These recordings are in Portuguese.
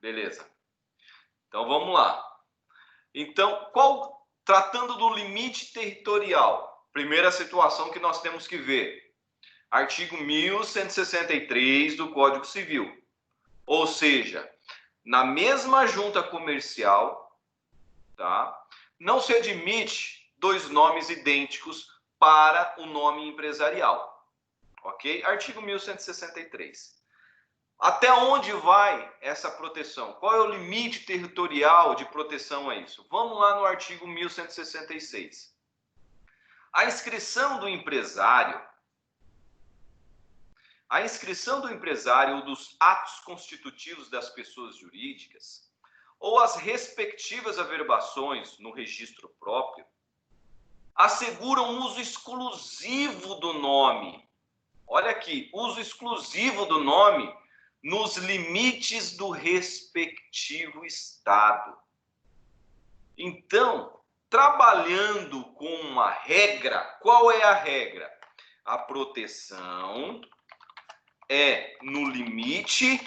Beleza. Então, vamos lá. Então, tratando do limite territorial, primeira situação que nós temos que ver. Artigo 1163 do Código Civil. Ou seja, na mesma junta comercial, tá? Não se admite dois nomes idênticos para o nome empresarial. Ok? Artigo 1163. Até onde vai essa proteção? Qual é o limite territorial de proteção a isso? Vamos lá no artigo 1166. A inscrição do empresário ou dos atos constitutivos das pessoas jurídicas ou as respectivas averbações no registro próprio asseguram uso exclusivo do nome. Olha aqui, uso exclusivo do nome nos limites do respectivo estado. Então, trabalhando com uma regra, qual é a regra? A proteção é no limite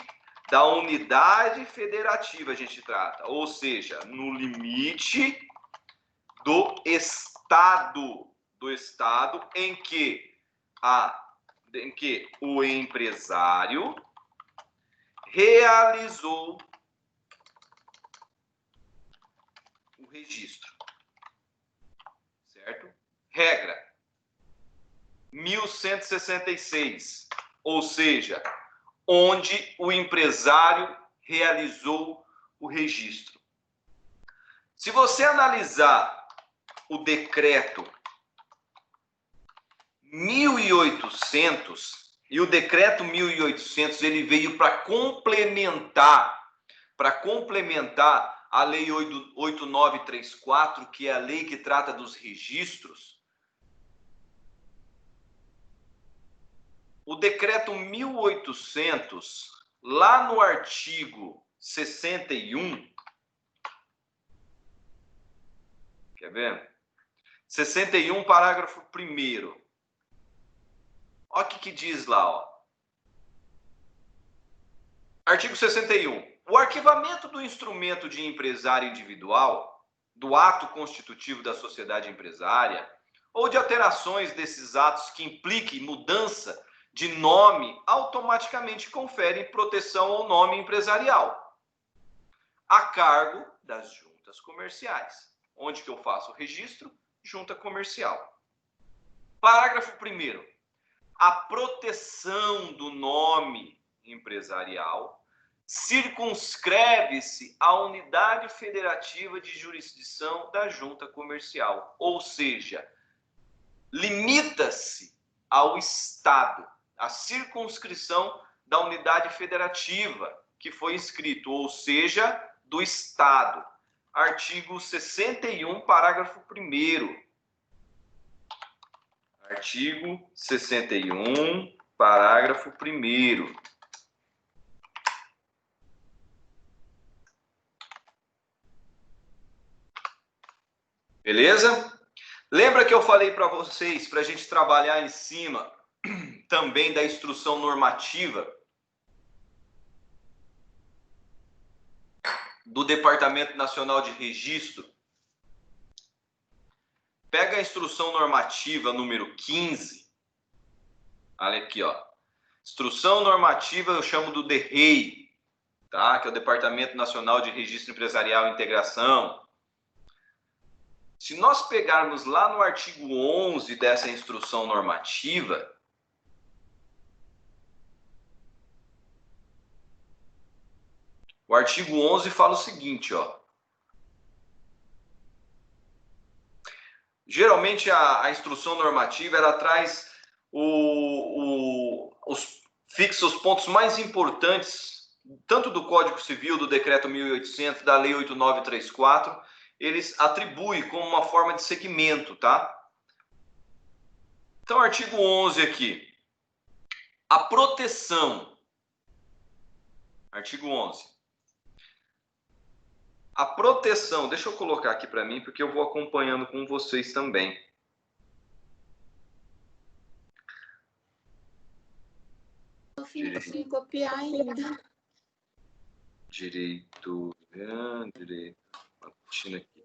da unidade federativa, a gente trata, ou seja, no limite do estado em que o empresário realizou o registro, certo? Regra 1166, ou seja, onde o empresário realizou o registro. Se você analisar o decreto 1800, e o decreto 1800 ele veio para complementar a lei 8934, que é a lei que trata dos registros. O decreto 1800, lá no artigo 61, quer ver? 61, parágrafo 1º. Olha o que diz lá, ó. Artigo 61. O arquivamento do instrumento de empresário individual, do ato constitutivo da sociedade empresária, ou de alterações desses atos que impliquem mudança de nome, automaticamente confere proteção ao nome empresarial, a cargo das juntas comerciais. Onde que eu faço o registro? Junta comercial. Parágrafo 1º. A proteção do nome empresarial circunscreve-se à unidade federativa de jurisdição da junta comercial, ou seja, limita-se ao Estado, a circunscrição da unidade federativa que foi inscrito, ou seja, do Estado. Artigo 61, parágrafo 1º. Artigo 61, parágrafo 1º. Beleza? Lembra que eu falei para vocês, para a gente trabalhar em cima também da instrução normativa do Departamento Nacional de Registro? Pega a instrução normativa número 15. Olha aqui, ó. Instrução normativa eu chamo do DERREI, tá? Que é o Departamento Nacional de Registro Empresarial e Integração. Se nós pegarmos lá no artigo 11 dessa instrução normativa, o artigo 11 fala o seguinte, ó. Geralmente a instrução normativa ela traz fixa os pontos mais importantes, tanto do Código Civil, do Decreto 1800, da Lei 8934, eles atribuem como uma forma de segmento, tá? Então, artigo 11 aqui. A proteção. Artigo 11. A proteção, deixa eu colocar aqui para mim, porque eu vou acompanhando com vocês também. Eu fico sem copiar ainda. direito, uma cortina aqui.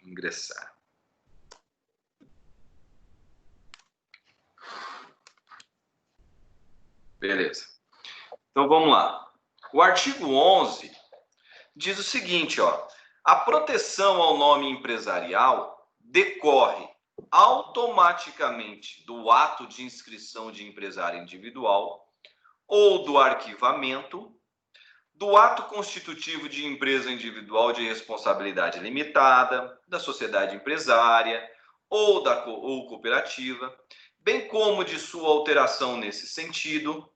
Ingressar. Beleza. Então vamos lá. O artigo 11 diz o seguinte, ó: a proteção ao nome empresarial decorre automaticamente do ato de inscrição de empresário individual ou do arquivamento, do ato constitutivo de empresa individual de responsabilidade limitada, da sociedade empresária ou cooperativa, bem como de sua alteração nesse sentido,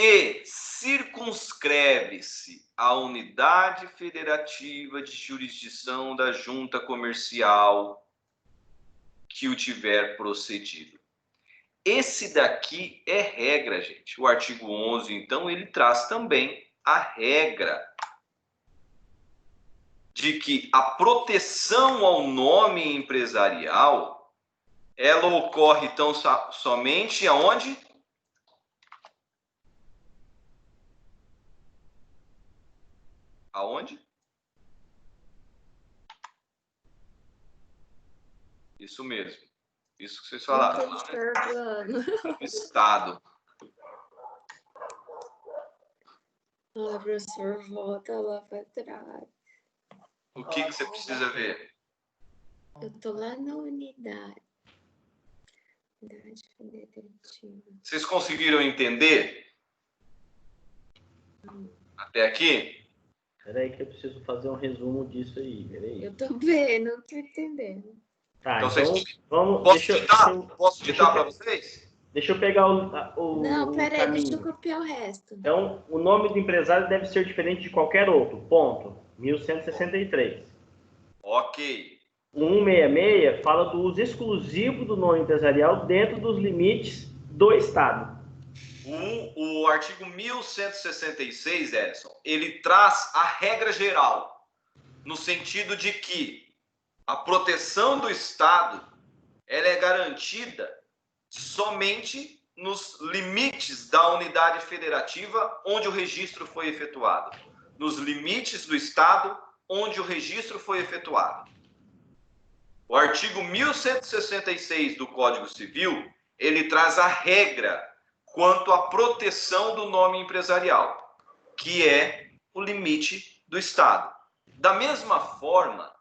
e circunscreve-se à unidade federativa de jurisdição da junta comercial que o tiver procedido. Esse daqui é regra, gente. O artigo 11, então, ele traz também a regra de que a proteção ao nome empresarial, ela ocorre, então, somente aonde? Aonde? Isso mesmo. Isso que vocês falaram. Estado. Ah, professor, volta lá para trás. O que você precisa ver? Eu tô lá na unidade. Unidade federativa. Vocês conseguiram entender? Até aqui? Peraí que eu preciso fazer um resumo disso aí. Peraí. Eu tô vendo, não tô entendendo. Tá, Então, vamos... Posso ditar para vocês? Deixa eu pegar o Não, peraí, caminho. deixa eu copiar o resto. Então, o nome do empresário deve ser diferente de qualquer outro. Ponto. 1163. Ok. O 166 fala do uso exclusivo do nome empresarial dentro dos limites do Estado. O artigo 1166, Edson, ele traz a regra geral, no sentido de que a proteção do Estado ela é garantida somente nos limites da unidade federativa onde o registro foi efetuado. Nos limites do Estado onde o registro foi efetuado. O artigo 1166 do Código Civil, ele traz a regra quanto à proteção do nome empresarial, que é o limite do Estado. Da mesma forma,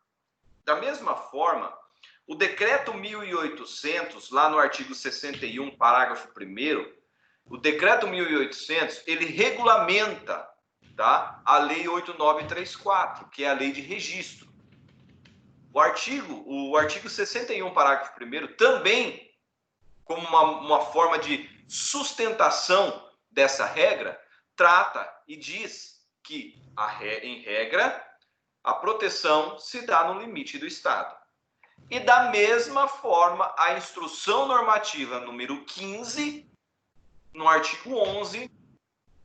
o decreto 1800, lá no artigo 61, parágrafo 1º, o decreto 1800, ele regulamenta, tá, a lei 8934, que é a lei de registro. O artigo 61, parágrafo 1º, também, como uma forma de sustentação dessa regra, trata e diz que, em regra, a proteção se dá no limite do Estado. E da mesma forma, a instrução normativa número 15, no artigo 11,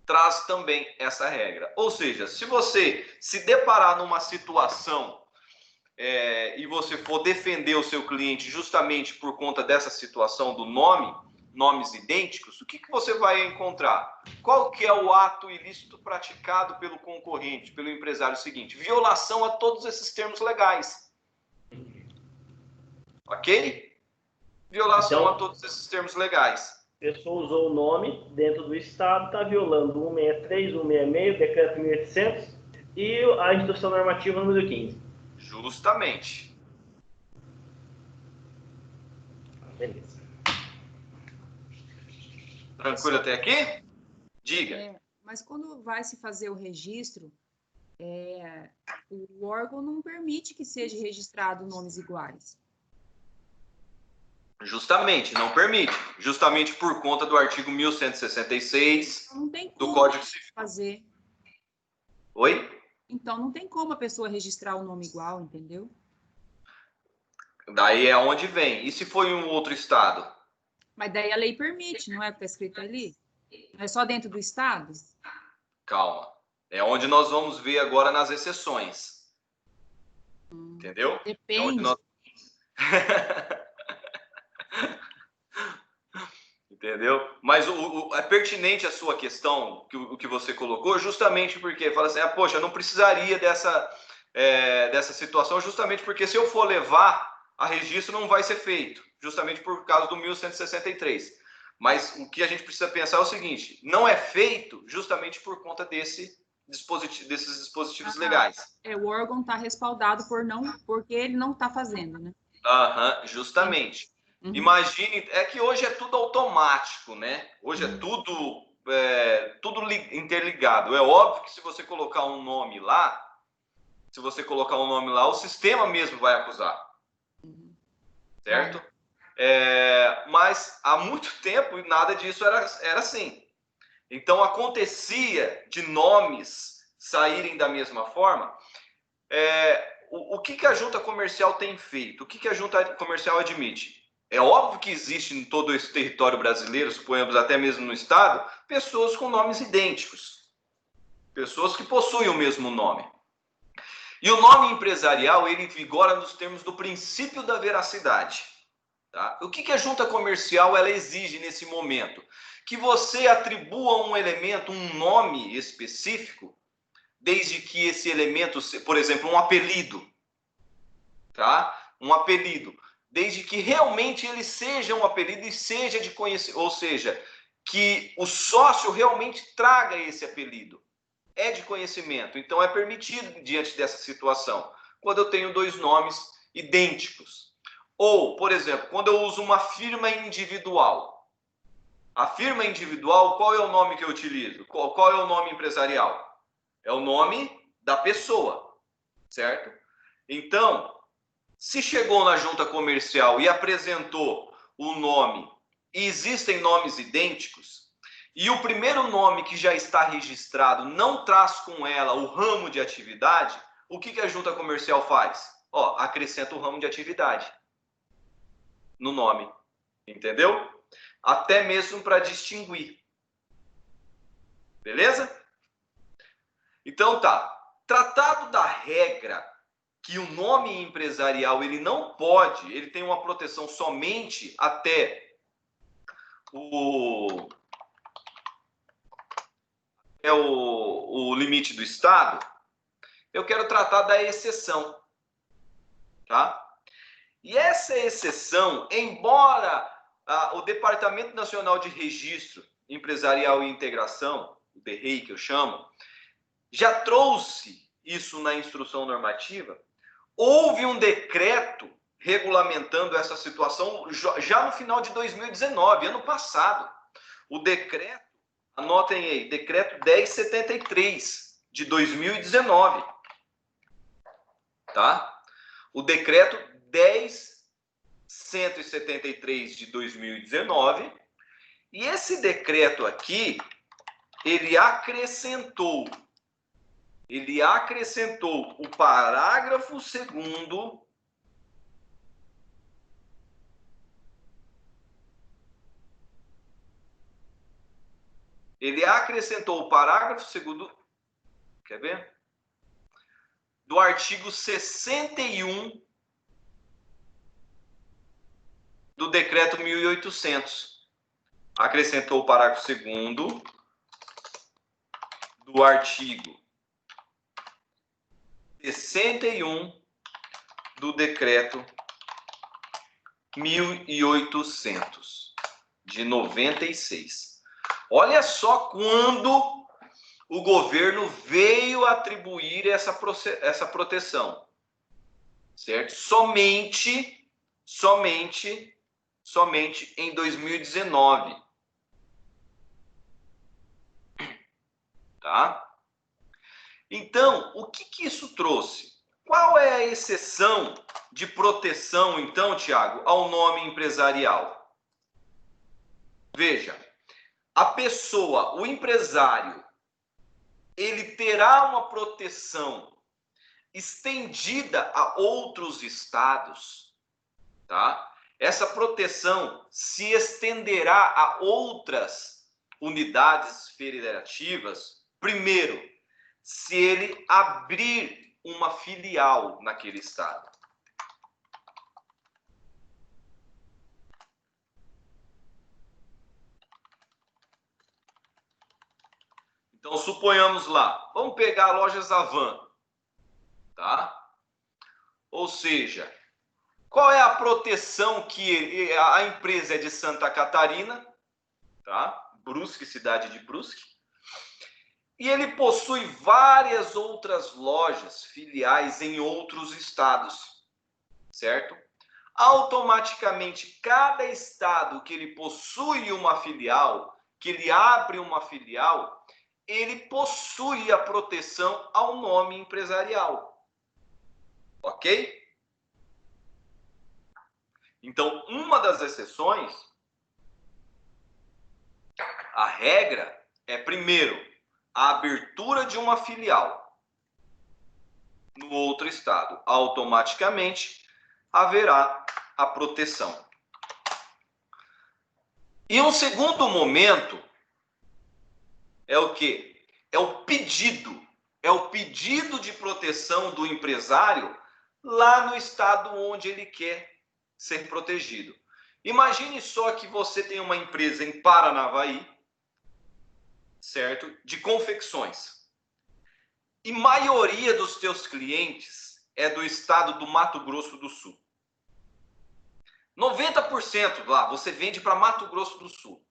traz também essa regra. Ou seja, se você se deparar numa situação e você for defender o seu cliente justamente por conta dessa situação do nomes idênticos, o que você vai encontrar? Qual que é o ato ilícito praticado pelo concorrente, pelo empresário seguinte? Violação a todos esses termos legais. Ok? Violação Então, a todos esses termos legais. A pessoa usou o nome dentro do Estado, está violando o 163, 166, o decreto 1800 e a instrução normativa número 15. Justamente. Beleza. Tranquilo até aqui? Diga. Mas quando vai se fazer o registro, o órgão não permite que seja registrado nomes iguais. Justamente, não permite. Justamente por conta do artigo 1166 não tem como do Código Civil. Fazer. Oi? Então, não tem como a pessoa registrar o nome igual, entendeu? Daí é onde vem. E se for em um outro estado? Mas daí a lei permite, não é o que está escrito ali? Não é só dentro do Estado? Calma. É onde nós vamos ver agora nas exceções. Entendeu? Depende. É onde nós... Entendeu? Mas é pertinente a sua questão, o que você colocou, justamente porque fala assim, poxa, eu não precisaria dessa situação, justamente porque se eu for levar a registro não vai ser feito, justamente por causa do 1163. Mas o que a gente precisa pensar é o seguinte, não é feito justamente por conta desses dispositivos legais. O órgão está respaldado porque ele não está fazendo, né? Justamente. Uhum. Imagine, é que hoje é tudo automático, né? Hoje é tudo interligado. É óbvio que se você colocar um nome lá, o sistema mesmo vai acusar. Certo? Mas há muito tempo nada disso era assim. Então acontecia de nomes saírem da mesma forma. O que a junta comercial tem feito? O que a junta comercial admite? É óbvio que existe em todo esse território brasileiro, suponhamos até mesmo no estado, pessoas com nomes idênticos. Pessoas que possuem o mesmo nome. E o nome empresarial, ele vigora nos termos do princípio da veracidade. Tá? O que a junta comercial ela exige nesse momento? Que você atribua um elemento, um nome específico, desde que esse elemento, por exemplo, um apelido, tá? Um apelido, desde que realmente ele seja um apelido e seja de conhecimento, ou seja, que o sócio realmente traga esse apelido. É de conhecimento, então é permitido diante dessa situação, quando eu tenho dois nomes idênticos. Ou, por exemplo, quando eu uso uma firma individual. A firma individual, qual é o nome que eu utilizo? Qual é o nome empresarial? É o nome da pessoa, certo? Então, se chegou na junta comercial e apresentou o nome, e existem nomes idênticos, e o primeiro nome que já está registrado não traz com ela o ramo de atividade, o que a junta comercial faz? Acrescenta o ramo de atividade no nome, entendeu? Até mesmo para distinguir. Beleza? Então tá. Tratado da regra que o nome empresarial ele não pode, ele tem uma proteção somente até o limite do Estado, eu quero tratar da exceção. Tá? E essa exceção, embora o Departamento Nacional de Registro Empresarial e Integração, o DREI que eu chamo, já trouxe isso na instrução normativa, houve um decreto regulamentando essa situação já no final de 2019, ano passado. O decreto, anotem aí, decreto 1073 de 2019. Tá? O decreto 10.173 de 2019. E esse decreto aqui, ele acrescentou o parágrafo 2º quer ver? Do artigo 61 do decreto 1800. Acrescentou o parágrafo 2º do artigo 61 do decreto 1800 de 96. Olha só quando o governo veio atribuir essa proteção, certo? Somente em 2019, tá? Então, o que isso trouxe? Qual é a exceção de proteção, então, Tiago, ao nome empresarial? Veja, a pessoa, o empresário, ele terá uma proteção estendida a outros estados, tá? Essa proteção se estenderá a outras unidades federativas, primeiro, se ele abrir uma filial naquele estado. Então, suponhamos lá, vamos pegar a loja Zavan, tá? Ou seja, qual é a proteção que a empresa é de Santa Catarina, tá? Brusque, cidade de Brusque. E ele possui várias outras lojas, filiais em outros estados, certo? Automaticamente, cada estado que ele possui uma filial, que ele abre uma filial, ele possui a proteção ao nome empresarial. Ok? Então, uma das exceções, a regra é, primeiro, a abertura de uma filial no outro estado. Automaticamente haverá a proteção. E um segundo momento é o quê? É o pedido. É o pedido de proteção do empresário lá no estado onde ele quer ser protegido. Imagine só que você tem uma empresa em Paranavaí, certo? De confecções. E maioria dos teus clientes é do estado do Mato Grosso do Sul. 90% lá você vende para Mato Grosso do Sul.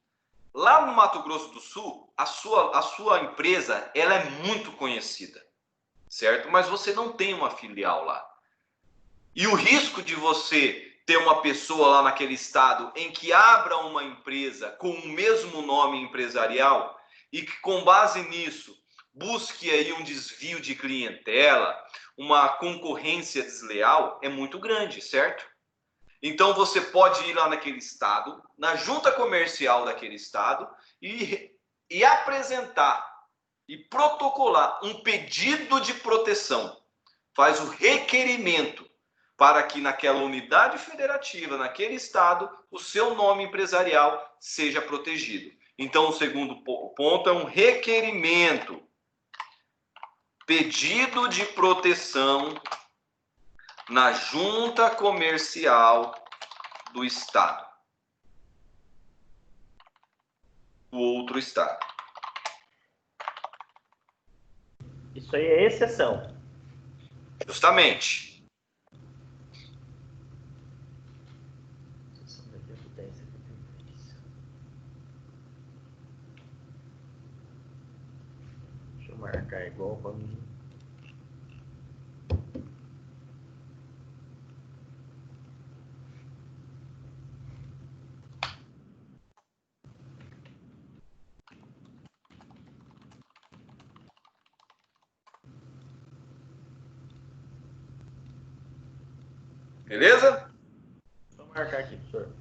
Lá no Mato Grosso do Sul, a sua empresa ela é muito conhecida, certo? Mas você não tem uma filial lá. E o risco de você ter uma pessoa lá naquele estado em que abra uma empresa com o mesmo nome empresarial e que, com base nisso, busque aí um desvio de clientela, uma concorrência desleal, é muito grande, certo? Então, você pode ir lá naquele estado, na junta comercial daquele estado, e apresentar e protocolar um pedido de proteção. Faz o requerimento para que naquela unidade federativa, naquele estado, o seu nome empresarial seja protegido. Então, o segundo ponto é um requerimento. Pedido de proteção na junta comercial do estado. Do outro estado. Isso aí é exceção. Justamente. Deixa eu marcar igual para mim. Beleza? Vou marcar aqui, professor.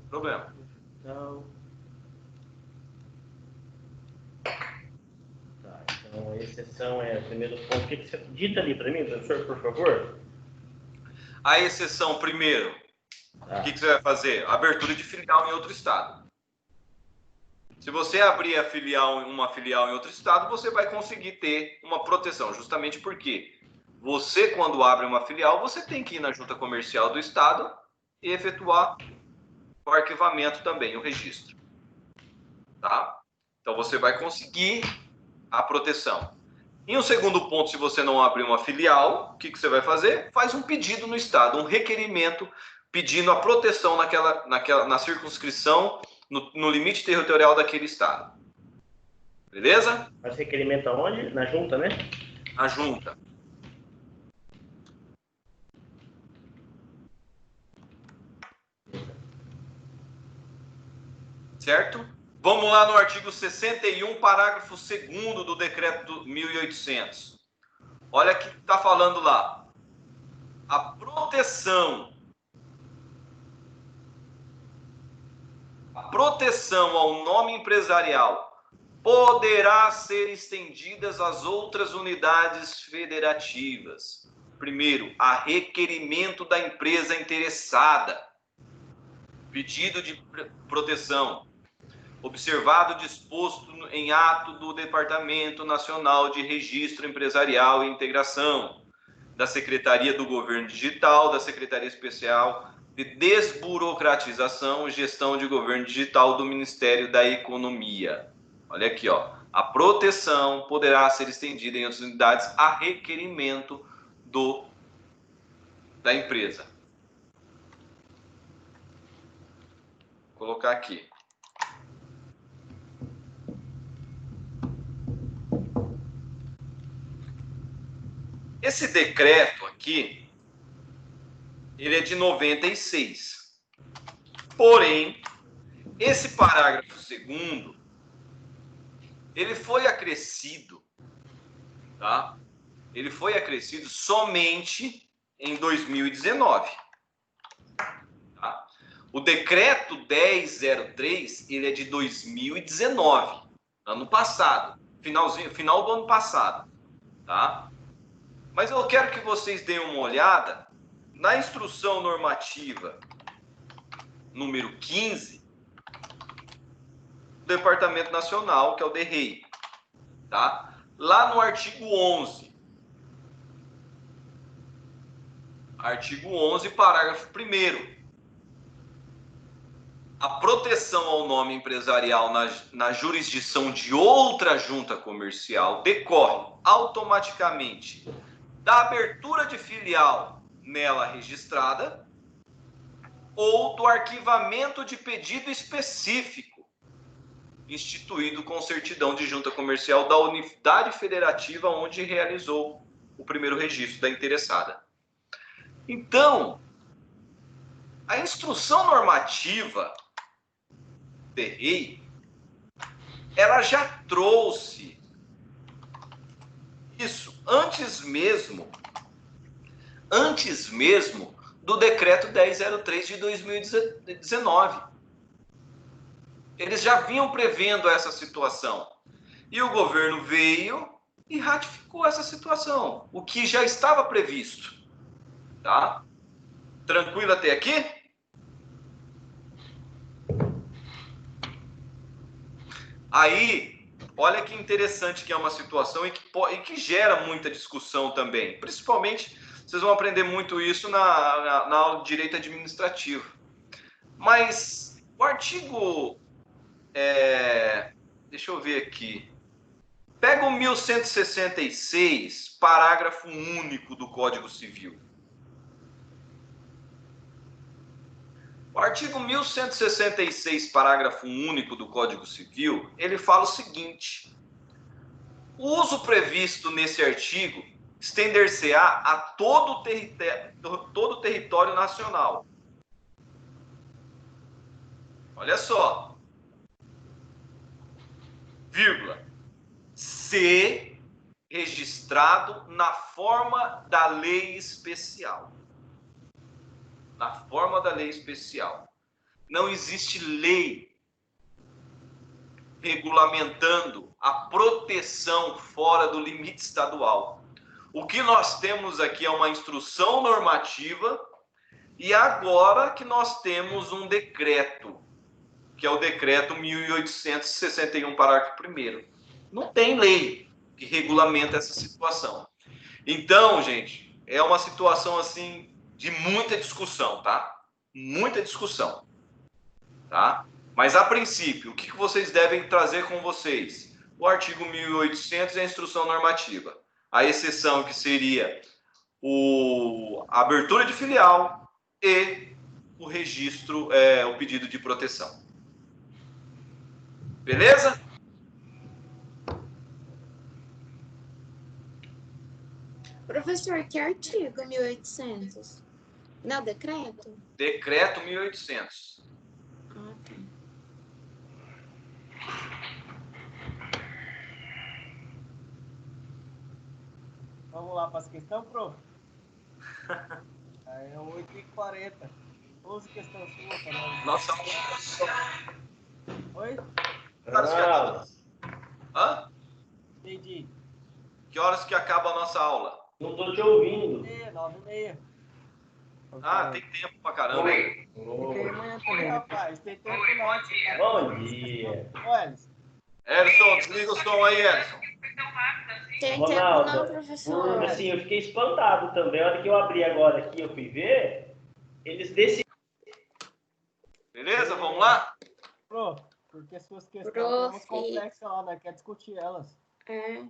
Problema. Então, tá, então a exceção é o primeiro ponto. O que você dita ali para mim, professor, por favor? A exceção, primeiro, Tá. o que você vai fazer? Abertura de filial em outro estado. Se você abrir uma filial em outro estado, você vai conseguir ter uma proteção, justamente porque você, quando abre uma filial, você tem que ir na junta comercial do estado e efetuar o arquivamento também, o registro. Tá? Então, você vai conseguir a proteção. Em um segundo ponto, se você não abrir uma filial, o que você vai fazer? Faz um pedido no estado, um requerimento pedindo a proteção na circunscrição, no limite territorial daquele estado. Beleza? Mas requerimento aonde? Na junta, né? A junta. Certo? Vamos lá no artigo 61, parágrafo 2º do decreto 1800. Olha o que está falando lá. A proteção ao nome empresarial poderá ser estendida às outras unidades federativas. Primeiro, a requerimento da empresa interessada. Pedido de proteção. Observado o disposto em ato do Departamento Nacional de Registro Empresarial e Integração, da Secretaria do Governo Digital, da Secretaria Especial de Desburocratização e Gestão de Governo Digital do Ministério da Economia. Olha aqui, ó. A proteção poderá ser estendida em outras unidades a requerimento da empresa. Vou colocar aqui. Esse decreto aqui, ele é de 96. Porém, esse parágrafo 2º, ele foi acrescido, tá? Ele foi acrescido somente em 2019. Tá? O decreto 1003, ele é de 2019, ano passado, final do ano passado, tá? Mas eu quero que vocês deem uma olhada na instrução normativa número 15 do Departamento Nacional, que é o DREI, tá? Lá no artigo 11. Artigo 11, parágrafo 1º. A proteção ao nome empresarial na jurisdição de outra junta comercial decorre automaticamente da abertura de filial nela registrada ou do arquivamento de pedido específico instituído com certidão de junta comercial da unidade federativa onde realizou o primeiro registro da interessada. Então, a instrução normativa DREI, ela já trouxe isso antes mesmo do decreto 1003 de 2019. Eles já vinham prevendo essa situação. E o governo veio e ratificou essa situação, o que já estava previsto. Tá? Tranquilo até aqui? Aí, olha que interessante que é uma situação e que gera muita discussão também. Principalmente, vocês vão aprender muito isso na aula de Direito Administrativo. Mas o artigo... deixa eu ver aqui. Pega o 1166, parágrafo único do Código Civil. O artigo 1166, parágrafo único do Código Civil, ele fala o seguinte: o uso previsto nesse artigo estender-se-á a todo o território nacional. Olha só. Vírgula. Se registrado na forma da lei especial. Na forma da lei especial. Não existe lei regulamentando a proteção fora do limite estadual. O que nós temos aqui é uma instrução normativa e agora que nós temos um decreto, que é o decreto 1861, parágrafo 1º. Não tem lei que regulamenta essa situação. Então, gente, é uma situação assim de muita discussão, tá? Muita discussão, tá? Mas, a princípio, o que vocês devem trazer com vocês? O artigo 1800 e a instrução normativa. A exceção que seria a abertura de filial e o registro, o pedido de proteção. Beleza? Professor, que artigo 1800? Não, decreto? Decreto 1800. Ah, tá. Vamos lá para as questões, prof? Aí é 8h40. 11 questões suas para nós. Nossa. Oi? Hã? Entendi. Que horas que acaba a nossa aula? Não estou te ouvindo. 9h30. Ah, tem tempo pra caramba. Tem amanhã também, rapaz. Tem tempo não. Bom dia. Olha, Edson, desliga o som aí, Edson. Tem tempo Ronaldo, não, professor. assim, eu fiquei espantado também. A hora que eu abri agora aqui, eu fui ver, eles decidiram. Beleza? Vamos lá? prof, Porque suas questões são Prof. complexas lá, né? Quer discutir elas. É.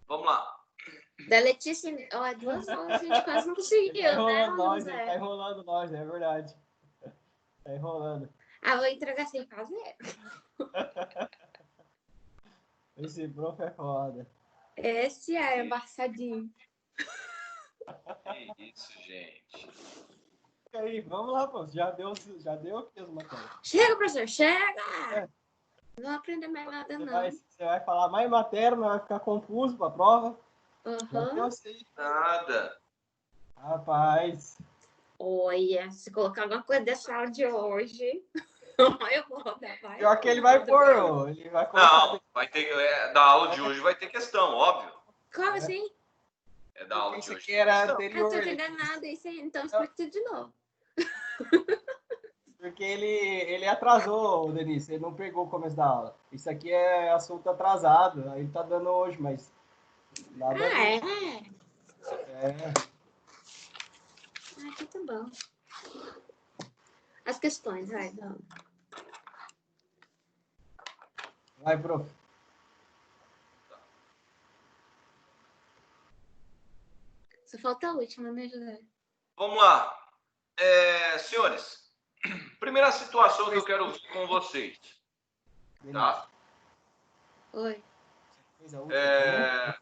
Vamos lá. Da Letícia, ó, 2 aulas a gente quase não conseguiu, Tá né, enrolando nós, ele tá José? enrolando nós, né? É verdade. Tá enrolando. Ah, vou entregar sem fazer. Esse prof é foda. Esse é embaçadinho. Que isso, gente. E aí, vamos lá, pô. Já deu aqui as matérias. Chega, professor, chega! É. Não vou aprender mais nada, Você não. vai falar mais matéria, mas vai ficar confuso pra prova. Já Aham. eu sei. Nada. Rapaz. Olha, se colocar alguma coisa dessa aula de hoje, eu vou rodar. Vai. Pior que ele vai pôr, ó. Ele vai colocar. Não, vai ter, da aula de hoje vai ter questão, óbvio. Como assim? É da aula de Isso hoje. aqui era Eu não anterior. tô entendendo nada isso aí, então explica tudo de novo. Porque ele atrasou, Denise. Ele não pegou o começo da aula. Isso aqui é assunto atrasado. Aí ele tá dando hoje, mas. Nada a ver. É. Ah, então tá bom. As questões, vai, vamos. Vai, prof. Só falta a última, né, José? Vamos lá. Senhores, primeira situação que eu quero ver com vocês. Tá? Oi. Fez a última.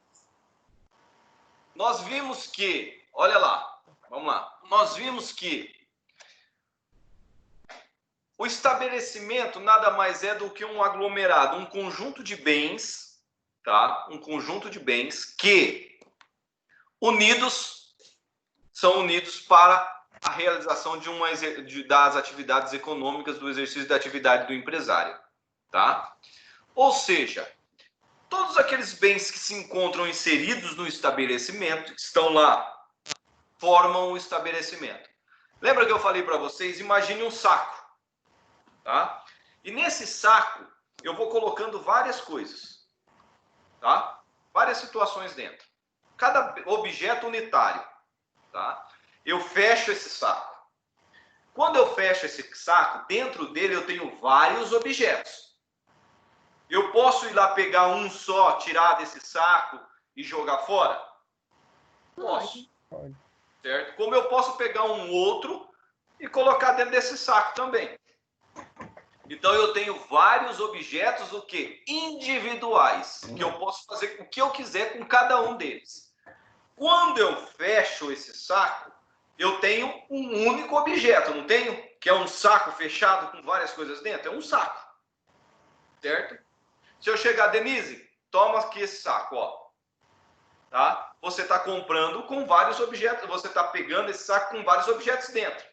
Nós vimos que, olha lá, vamos lá. Nós vimos que o estabelecimento nada mais é do que um aglomerado, um conjunto de bens, tá? Um conjunto de bens que são unidos para a realização das atividades econômicas, do exercício da atividade do empresário, tá? Ou seja, todos aqueles bens que se encontram inseridos no estabelecimento, que estão lá, formam o estabelecimento. Lembra que eu falei para vocês? Imagine um saco, tá? E nesse saco eu vou colocando várias coisas, tá? Várias situações dentro. Cada objeto unitário, tá? Eu fecho esse saco. Quando eu fecho esse saco, dentro dele eu tenho vários objetos. Eu posso ir lá pegar um só, tirar desse saco e jogar fora? Posso. Pode. Certo? Como eu posso pegar um outro e colocar dentro desse saco também. Então eu tenho vários objetos, o quê? Individuais, que eu posso fazer o que eu quiser com cada um deles. Quando eu fecho esse saco, eu tenho um único objeto, não tenho? Que é um saco fechado com várias coisas dentro? É um saco. Certo? Se eu chegar, Denise, toma aqui esse saco, ó. Tá? Você está comprando com vários objetos, você está pegando esse saco com vários objetos dentro.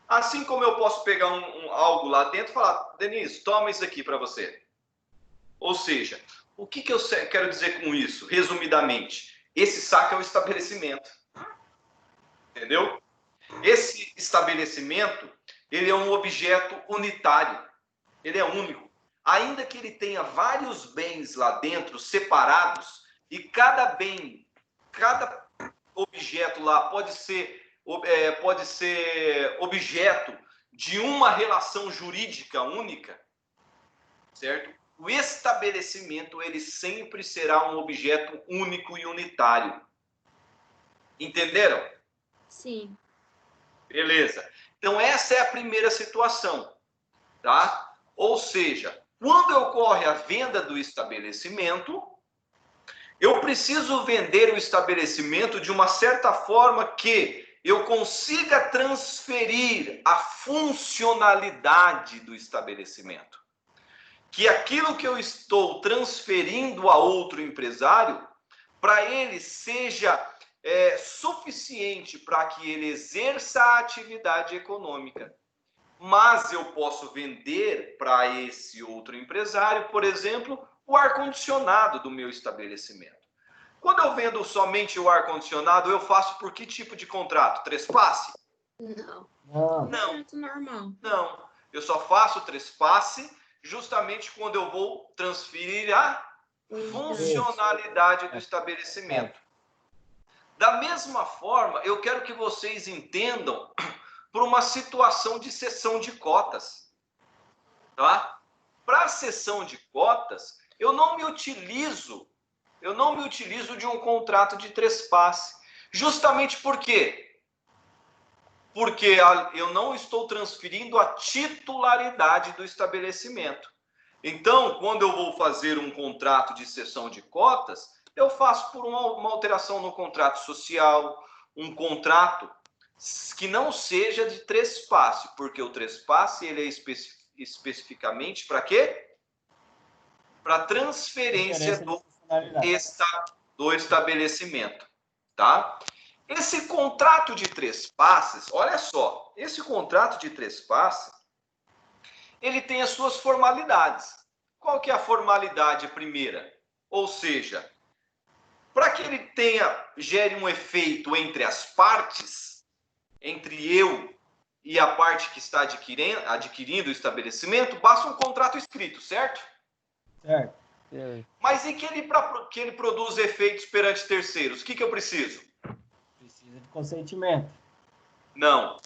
Assim como eu posso pegar algo lá dentro e falar, Denise, toma isso aqui para você. Ou seja, o que eu quero dizer com isso, resumidamente? Esse saco é o estabelecimento. Entendeu? Esse estabelecimento, ele é um objeto unitário. Ele é único. Ainda que ele tenha vários bens lá dentro, separados, e cada bem, cada objeto lá pode ser objeto de uma relação jurídica única, certo? O estabelecimento, ele sempre será um objeto único e unitário. Entenderam? Sim. Beleza. Então, essa é a primeira situação, tá? Ou seja, quando ocorre a venda do estabelecimento, eu preciso vender o estabelecimento de uma certa forma que eu consiga transferir a funcionalidade do estabelecimento. Que aquilo que eu estou transferindo a outro empresário, para ele seja suficiente para que ele exerça a atividade econômica. Mas eu posso vender para esse outro empresário, por exemplo, o ar-condicionado do meu estabelecimento. Quando eu vendo somente o ar-condicionado, eu faço por que tipo de contrato? Trespasse? Não. Não. Contrato normal. Não. Eu só faço trespasse justamente quando eu vou transferir a funcionalidade do estabelecimento. Da mesma forma, eu quero que vocês entendam por uma situação de cessão de cotas, tá? para a cessão de cotas, eu não me utilizo de um contrato de trespasse. Justamente por quê? Porque eu não estou transferindo a titularidade do estabelecimento. Então, quando eu vou fazer um contrato de cessão de cotas, eu faço por uma alteração no contrato social, um contrato que não seja de trespasse, porque o trespasse ele é especificamente para quê? Para transferência do estabelecimento, tá? Esse contrato de trespasses, olha só, esse contrato de trespasse, ele tem as suas formalidades. Qual que é a formalidade primeira? Ou seja, para que ele gere um efeito entre as partes, entre eu e a parte que está adquirindo o estabelecimento, basta um contrato escrito, certo? Certo. Mas e que ele produz efeitos perante terceiros? O que eu preciso? Precisa de consentimento. Não.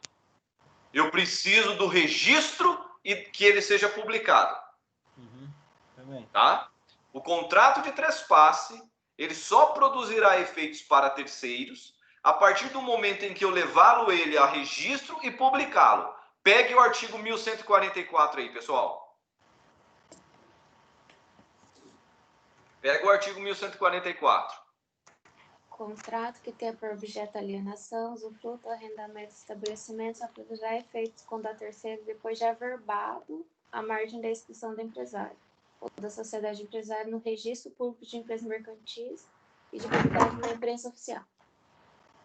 Eu preciso do registro e que ele seja publicado. Também. Tá? O contrato de trespasse, ele só produzirá efeitos para terceiros a partir do momento em que eu levá-lo ele a registro e publicá-lo. Pegue o artigo 1144 aí, pessoal. Pega o artigo 1144. Contrato que tenha por objeto alienação, usufruto, arrendamento de estabelecimento só produzirá efeitos quando a terceira, depois de averbado, à margem da inscrição do empresário ou da sociedade empresária no registro público de empresas mercantis e de publicidade na imprensa oficial.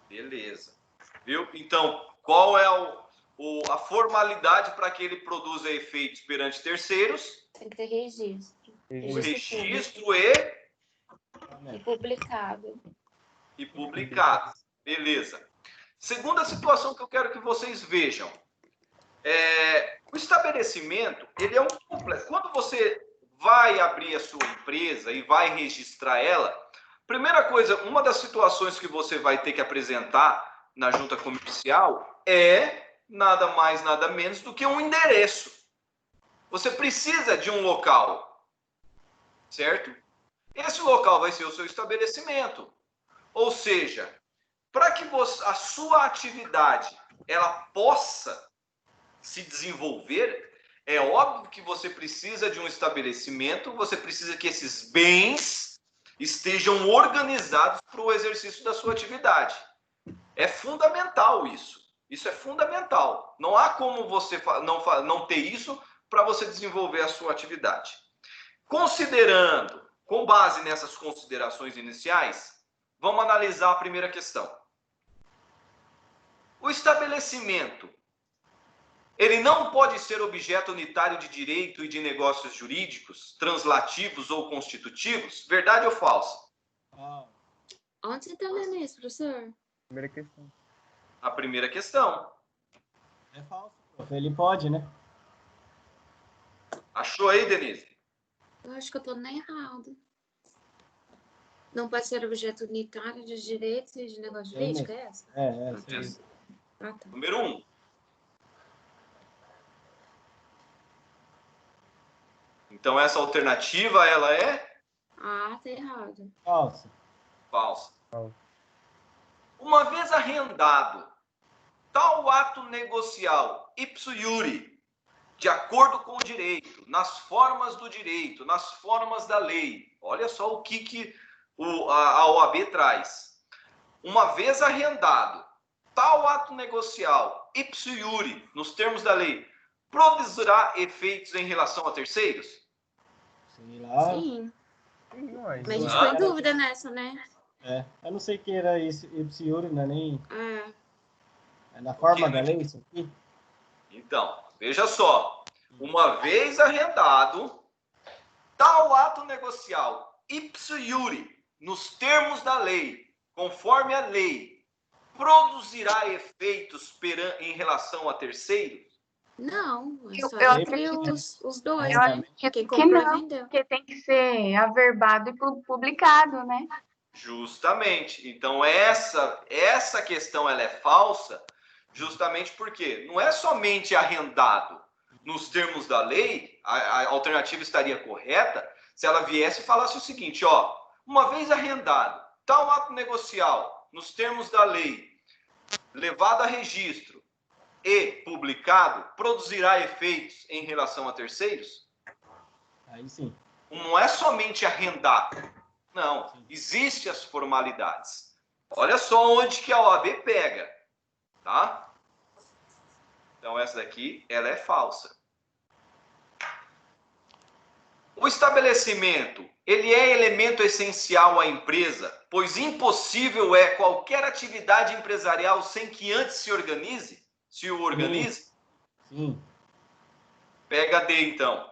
Beleza. Viu? Então, qual é a formalidade para que ele produza efeitos perante terceiros? Tem que ter registro. O registro e publicado. E publicado. Beleza. Segunda situação que eu quero que vocês vejam. O estabelecimento, ele é um complexo. Quando você vai abrir a sua empresa e vai registrar ela, primeira coisa, uma das situações que você vai ter que apresentar na junta comercial é nada mais, nada menos do que um endereço. Você precisa de um local, certo? Esse local vai ser o seu estabelecimento. Ou seja, para que a sua atividade ela possa se desenvolver, é óbvio que você precisa de um estabelecimento, você precisa que esses bens estejam organizados para o exercício da sua atividade. É fundamental isso. Isso é fundamental. Não há como você não ter isso para você desenvolver a sua atividade. Considerando, com base nessas considerações iniciais, vamos analisar a primeira questão. O estabelecimento, ele não pode ser objeto unitário de direito e de negócios jurídicos, translativos ou constitutivos? Verdade ou falso? Onde você está lendo isso, professor? Primeira questão. A primeira questão. É falso, prof. Ele pode, né? Achou aí, Denise? Eu acho que eu estou nem errado. Não pode ser objeto unitário de direitos e de negócio jurídico, é essa? Sim. Ah, tá. Número 1. Então, essa alternativa, ela é? Ah, tá errado. Falso. Falsa. Uma vez arrendado, tal ato negocial, ipso iure, de acordo com o direito, nas formas do direito, nas formas da lei. Olha só o que a OAB traz. Uma vez arrendado, tal ato negocial, ipso iure, nos termos da lei, produzirá efeitos em relação a terceiros? Sei lá. Sim. Mas Mas a gente ficou em dúvida nessa, né? Eu não sei o que era isso, ipsiuri, não é nem... É na forma da lei isso aqui? Então, veja só. Uma vez arrendado, tal ato negocial, ipso iure, nos termos da lei, conforme a lei, produzirá efeitos em relação a terceiros? Não, é só eu entre os dois. Eu acredito Quem que comprou e não, vendeu. porque tem que ser averbado e publicado, né? Justamente. Então, essa questão ela é falsa justamente porque não é somente arrendado. nos termos da lei, a alternativa estaria correta se ela viesse e falasse o seguinte, ó, uma vez arrendado, tal ato negocial, nos termos da lei, levado a registro e publicado, produzirá efeitos em relação a terceiros? Aí sim. Não é somente arrendar. Não, existem as formalidades. Olha só onde que a OAB pega, tá? Então essa daqui, ela é falsa. O estabelecimento, ele é elemento essencial à empresa, pois impossível é qualquer atividade empresarial sem que antes se o organize? Sim. Pega D, então.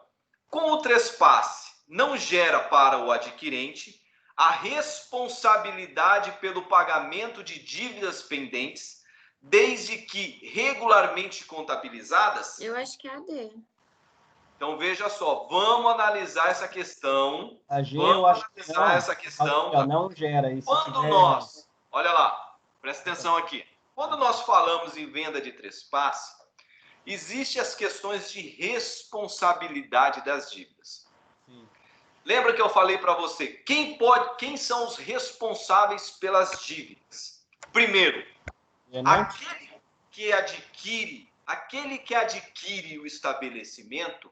Com o trespasse, não gera para o adquirente a responsabilidade pelo pagamento de dívidas pendentes, desde que regularmente contabilizadas? Eu acho que é a D. Então, veja só, vamos analisar essa questão. A G Vamos eu acho que analisar não. essa questão. Aqui, ó, não gera isso. Quando nós, olha lá, presta atenção aqui. Quando nós falamos em venda de trespasse, existem as questões de responsabilidade das dívidas. Sim. Lembra que eu falei para você, quem são os responsáveis pelas dívidas? Primeiro, aquele que adquire o estabelecimento,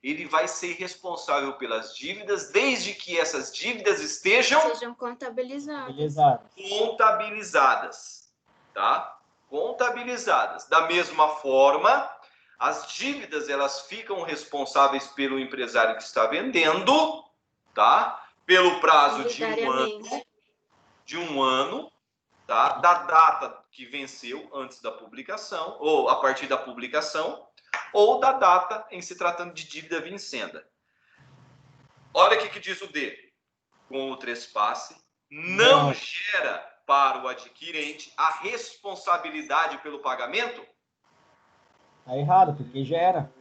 ele vai ser responsável pelas dívidas, desde que essas dívidas Sejam contabilizadas. Contabilizadas, tá? Contabilizadas. Da mesma forma, as dívidas, elas ficam responsáveis pelo empresário que está vendendo, tá? Pelo prazo de um ano, tá? Da data que venceu antes da publicação, ou a partir da publicação, ou da data em se tratando de dívida vincenda. Olha o que diz o D. Com o trespasse, não gera para o adquirente a responsabilidade pelo pagamento? Tá errado, porque gera.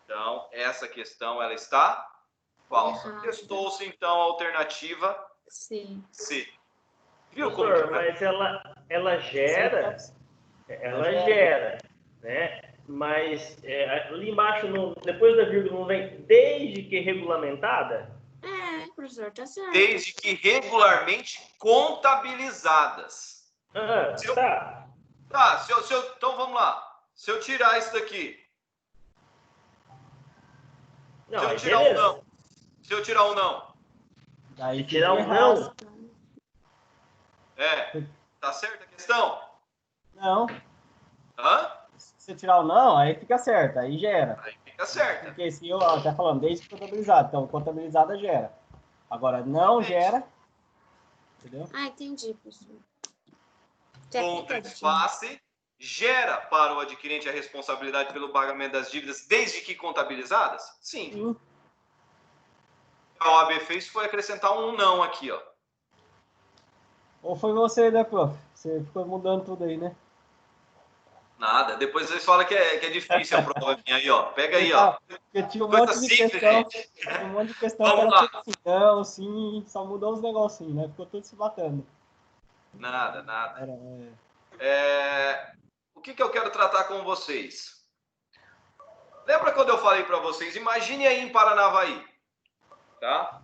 Então, essa questão, ela está falsa. Testou-se, então, a alternativa C. Viu, professor, mas ela gera, né? Mas ali embaixo, depois da vírgula, não vem desde que regulamentada? Professor, tá certo. Desde que regularmente contabilizadas. Tá. Tá, então vamos lá. Se eu tirar isso daqui. Não, se eu tirar um não. Se eu tirar um não. Daí tirar um não. Tá certa a questão? Não. Hã? Se você tirar o não, aí fica certo, aí gera. Aí fica certo. Porque se eu tá falando desde contabilizado, então contabilizada gera. Agora não gera. Entendeu? Entendi, professor. Com o trespasse, gera para o adquirente a responsabilidade pelo pagamento das dívidas desde que contabilizadas? Sim. A OAB fez foi acrescentar um não aqui, ó. Ou foi você, né, prof? Você ficou mudando tudo aí, né? Nada. Depois vocês falam que é difícil a prova minha aí, ó. Pega aí, ó. Porque tinha um Coisa monte de simples, questão. gente. Tinha um monte de questão Vamos que lá. era tudo assim, não, sim, só mudou os negocinhos, né? Ficou tudo se batendo. Nada. O que eu quero tratar com vocês? Lembra quando eu falei para vocês? Imagine aí em Paranavaí, tá?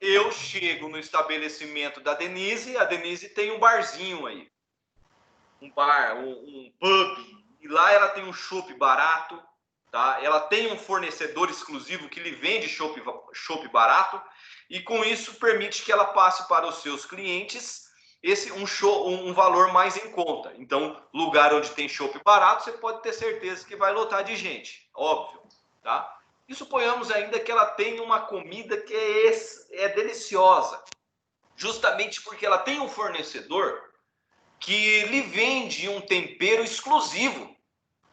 Eu chego no estabelecimento da Denise, a Denise tem um barzinho aí. Um bar, um pub, e lá ela tem um chopp barato, tá? Ela tem um fornecedor exclusivo que lhe vende chopp barato, e com isso permite que ela passe para os seus clientes um valor mais em conta. Então, lugar onde tem chopp barato, você pode ter certeza que vai lotar de gente, óbvio, tá? E suponhamos ainda que ela tem uma comida que é deliciosa, justamente porque ela tem um fornecedor que lhe vende um tempero exclusivo,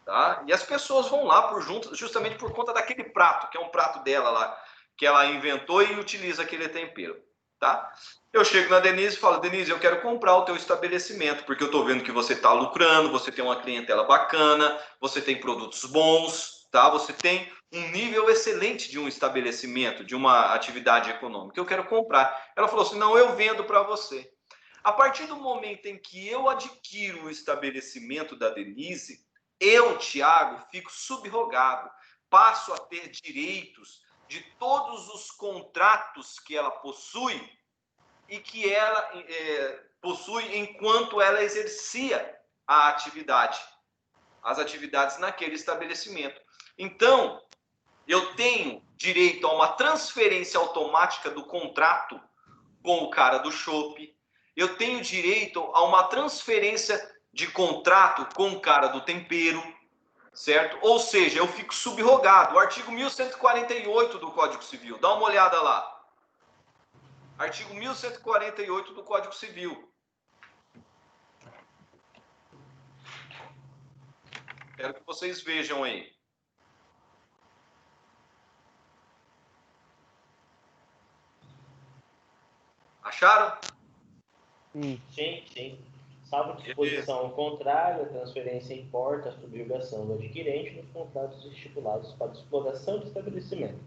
tá? E as pessoas vão lá justamente por conta daquele prato, que é um prato dela lá, que ela inventou e utiliza aquele tempero, tá? Eu chego na Denise e falo, Denise, eu quero comprar o teu estabelecimento, porque eu tô vendo que você tá lucrando, você tem uma clientela bacana, você tem produtos bons, tá? Você tem um nível excelente de um estabelecimento, de uma atividade econômica. Eu quero comprar. Ela falou assim, não, eu vendo para você. A partir do momento em que eu adquiro o estabelecimento da Denise, eu, Tiago, fico subrogado, passo a ter direitos de todos os contratos que ela possui e que ela possui enquanto ela exercia a atividade, as atividades naquele estabelecimento. Então, eu tenho direito a uma transferência automática do contrato com o cara do chopp, eu tenho direito a uma transferência de contrato com o cara do tempero, certo? Ou seja, eu fico subrogado. O artigo 1148 do Código Civil, dá uma olhada lá. Artigo 1148 do Código Civil. Quero que vocês vejam aí. Acharam? Sim. Salvo disposição contrária, a transferência importa a subjugação do adquirente nos contratos estipulados para exploração de estabelecimento.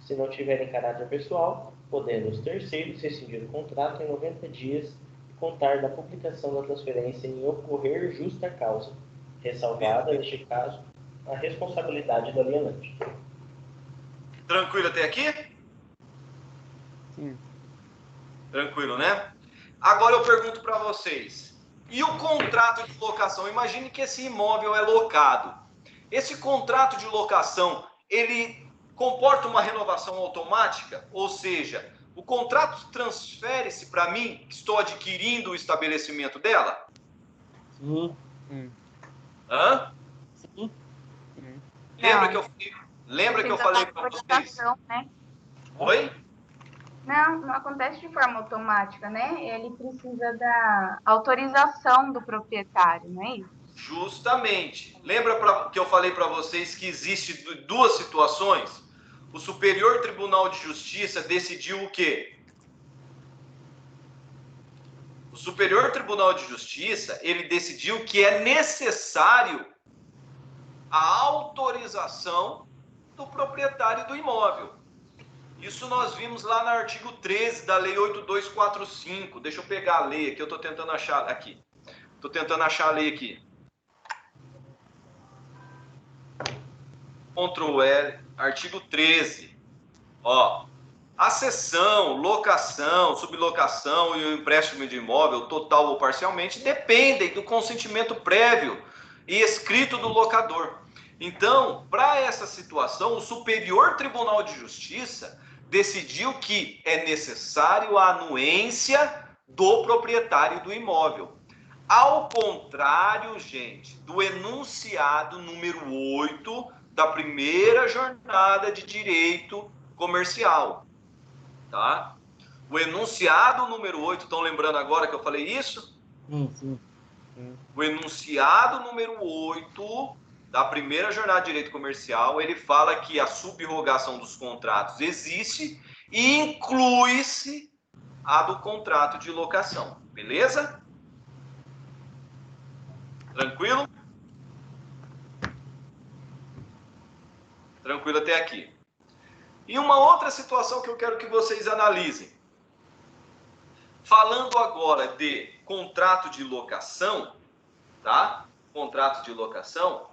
Se não tiverem caráter pessoal, podendo os terceiros rescindir o contrato em 90 dias e contar da publicação da transferência em ocorrer justa causa, ressalvada, neste caso, a responsabilidade do alienante. Tranquilo até aqui? Sim. Tranquilo, né? Agora eu pergunto para vocês, e o contrato de locação? Imagine que esse imóvel é locado. Esse contrato de locação, ele comporta uma renovação automática? Ou seja, o contrato transfere-se para mim, que estou adquirindo o estabelecimento dela? Sim. Hã? Sim. Lembra que eu falei para vocês? Né? Oi? Não acontece de forma automática, né? Ele precisa da autorização do proprietário, não é isso? Justamente. Lembra que eu falei para vocês que existe duas situações? O Superior Tribunal de Justiça decidiu o quê? O Superior Tribunal de Justiça, ele decidiu que é necessário a autorização do proprietário do imóvel. Isso nós vimos lá no artigo 13 da Lei 8245. Deixa eu pegar a lei aqui, eu estou tentando achar aqui. Estou tentando achar a lei aqui. Ctrl L, artigo 13. Ó, a cessão, locação, sublocação e o empréstimo de imóvel, total ou parcialmente, dependem do consentimento prévio e escrito do locador. Então, para essa situação, o Superior Tribunal de Justiça decidiu que é necessário a anuência do proprietário do imóvel. Ao contrário, gente, do enunciado número 8 da primeira jornada de direito comercial, tá? O enunciado número 8, estão lembrando agora que eu falei isso? Sim. O enunciado número 8 da primeira jornada de direito comercial, ele fala que a subrogação dos contratos existe e inclui-se a do contrato de locação. Beleza? Tranquilo? Tranquilo até aqui. E uma outra situação que eu quero que vocês analisem. Falando agora de contrato de locação, tá? Contrato de locação.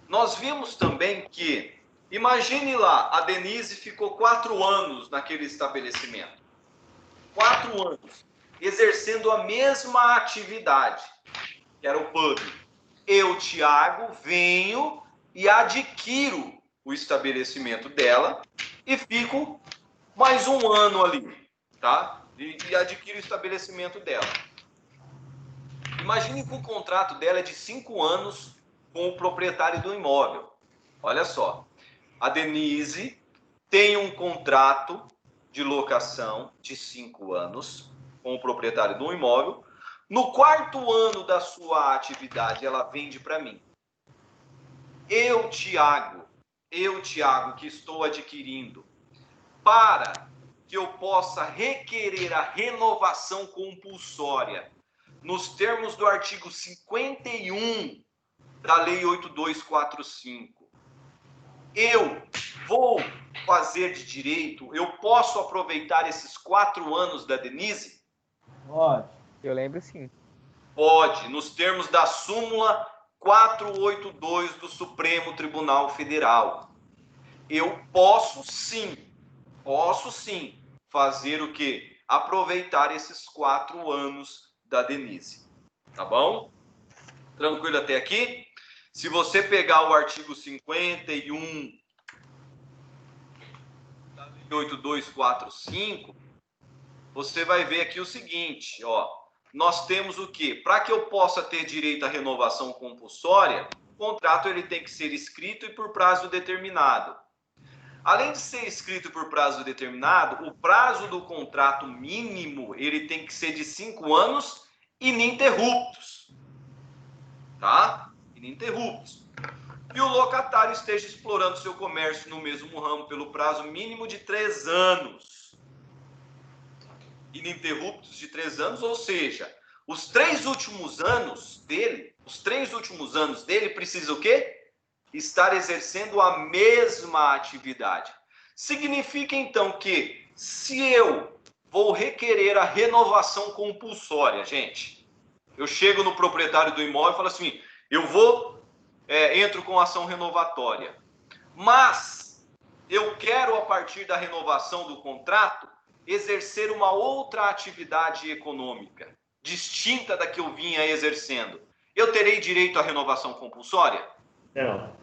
Nós vimos também que, imagine lá, a Denise ficou 4 anos naquele estabelecimento. 4 anos, exercendo a mesma atividade, que era o pub. Eu, Tiago, venho e adquiro o estabelecimento dela e fico mais 1 ano ali, tá? E adquiro o estabelecimento dela. Imagine que o contrato dela é de 5 anos com o proprietário do imóvel. Olha só, a Denise tem um contrato de locação de 5 anos com o proprietário do imóvel. No 4º ano da sua atividade, ela vende para mim. Eu, Tiago, que estou adquirindo, para que eu possa requerer a renovação compulsória, nos termos do artigo 51 da Lei 8245, eu vou fazer de direito, eu posso aproveitar esses 4 anos da Denise? Pode. Eu lembro sim. Pode, nos termos da súmula 482 do Supremo Tribunal Federal. Eu posso sim fazer o quê? Aproveitar esses 4 anos da Denise. Tá bom? Tranquilo até aqui? Se você pegar o artigo 51 da Lei 8245, você vai ver aqui o seguinte, ó. Nós temos o quê? Para que eu possa ter direito à renovação compulsória, o contrato ele tem que ser escrito e por prazo determinado. Além de ser escrito por prazo determinado, o prazo do contrato mínimo ele tem que ser de 5 anos ininterruptos. Tá? Ininterruptos. E o locatário esteja explorando seu comércio no mesmo ramo pelo prazo mínimo de 3 anos. Ininterruptos de 3 anos, ou seja, os 3 últimos anos dele, precisa o quê? Estar exercendo a mesma atividade. Significa, então, que se eu vou requerer a renovação compulsória, gente, eu chego no proprietário do imóvel e falo assim, entro com ação renovatória, mas eu quero, a partir da renovação do contrato, exercer uma outra atividade econômica, distinta da que eu vinha exercendo. Eu terei direito à renovação compulsória? Não.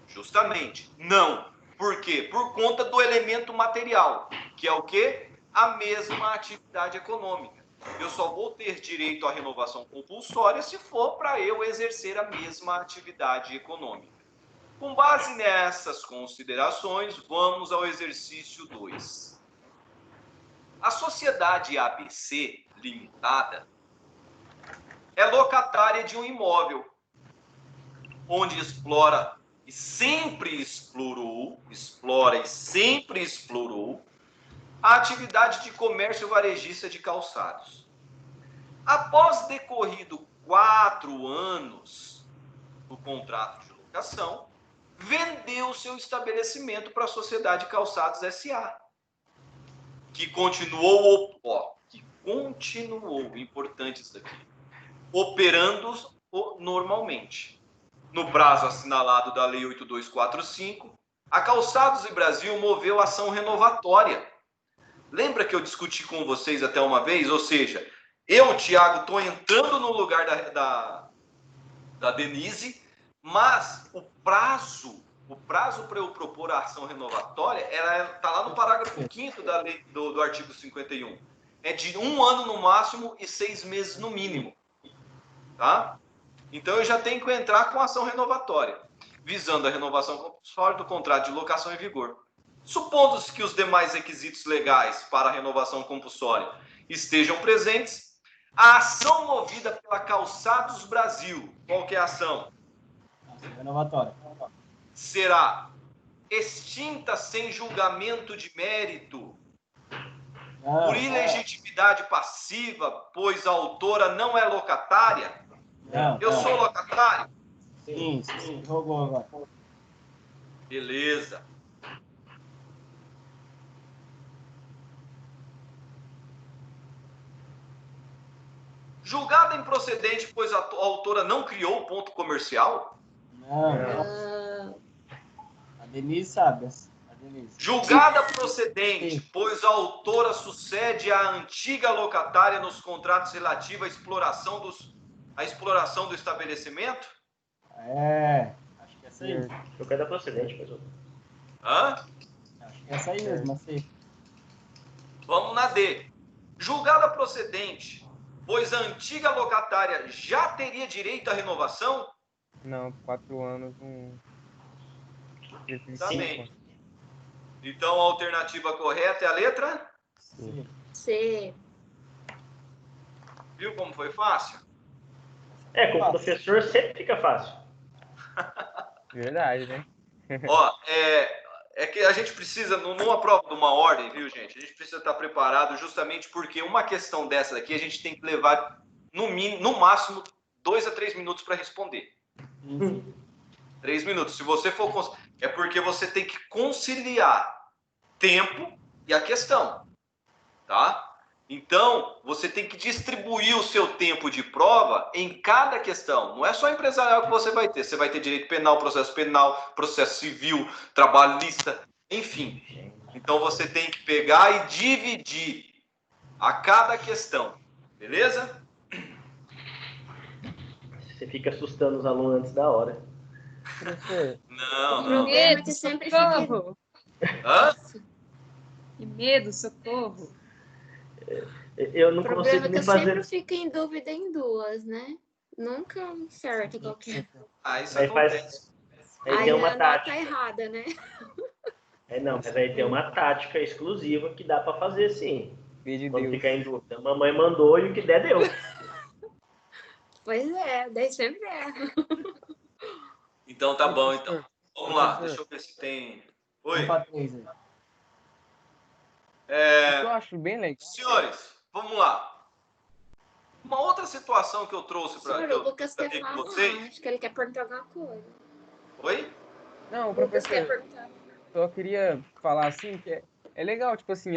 Justamente, não. Por quê? Por conta do elemento material, que é o quê? A mesma atividade econômica. Eu só vou ter direito à renovação compulsória se for para eu exercer a mesma atividade econômica. Com base nessas considerações, vamos ao exercício 2. A sociedade ABC Limitada é locatária de um imóvel, onde explora e sempre explorou a atividade de comércio varejista de calçados. Após decorrido 4 anos do contrato de locação, vendeu seu estabelecimento para a Sociedade Calçados S.A., que continuou, importante isso aqui, operando normalmente. No prazo assinalado da Lei 8245, a Calçados e Brasil moveu ação renovatória. Lembra que eu discuti com vocês até uma vez? Ou seja, eu, Tiago, estou entrando no lugar da Denise, mas o prazo para eu propor a ação renovatória está lá no parágrafo 5º da lei do artigo 51. É de 1 ano no máximo e 6 meses no mínimo. Tá? Então, eu já tenho que entrar com ação renovatória, visando a renovação compulsória do contrato de locação em vigor. Supondo-se que os demais requisitos legais para a renovação compulsória estejam presentes, a ação movida pela Calçados Brasil, qual que é a ação? Ação renovatória. Será extinta sem julgamento de mérito, por ilegitimidade passiva, pois a autora não é locatária. Eu sou locatário? Sim, jogou agora. Beleza. Julgada improcedente, pois a autora não criou o ponto comercial? Não. A Denise sabe. Julgada procedente, pois a autora sucede à antiga locatária nos contratos relativos à exploração do estabelecimento? Acho que é essa aí. Julgada procedente, pessoal. Hã? Acho que é essa aí mesmo, assim. Vamos na D. Julgada procedente, pois a antiga locatária já teria direito à renovação? Não, 4 anos não. Exatamente. Então, a alternativa correta é a letra? C. Viu como foi fácil? Com o professor sempre fica fácil. Verdade, né? Ó, é que a gente precisa, numa prova de uma ordem, viu, gente? A gente precisa estar preparado justamente porque uma questão dessa daqui a gente tem que levar, no máximo, 2 a 3 minutos para responder. 3 minutos. Se você for... É porque você tem que conciliar tempo e a questão, tá? Então, você tem que distribuir o seu tempo de prova em cada questão. Não é só empresarial que você vai ter. Você vai ter direito penal, processo civil, trabalhista, enfim. Então, você tem que pegar e dividir a cada questão. Beleza? Você fica assustando os alunos antes da hora. Professor, Não, O não. problema é que sempre fica... Socorro! Hã? Que medo, socorro! Eu não O problema consigo é que nem eu sempre fazer. fico em dúvida em duas, né? Nunca acerto qualquer. Ah, isso Aí acontece. Aí Aí tem a uma nota tática. errada, né? Não, mas aí tem uma tática exclusiva que dá para fazer sim. filho de Quando Deus. ficar em dúvida. Mamãe mandou e o que der, deu. Pois é, daí sempre erra. Então, tá bom, então. Professor, Vamos lá, professor. deixa eu ver se tem... Vamos Oi. pra 3 aí. O que eu acho bem legal. Senhores, vamos lá. Uma outra situação que eu trouxe para Senhor, o Lucas quer com falar. vocês. Acho que ele quer perguntar alguma coisa. Oi? Não, O Lucas quer professor, perguntar. só queria falar assim que é legal, tipo assim,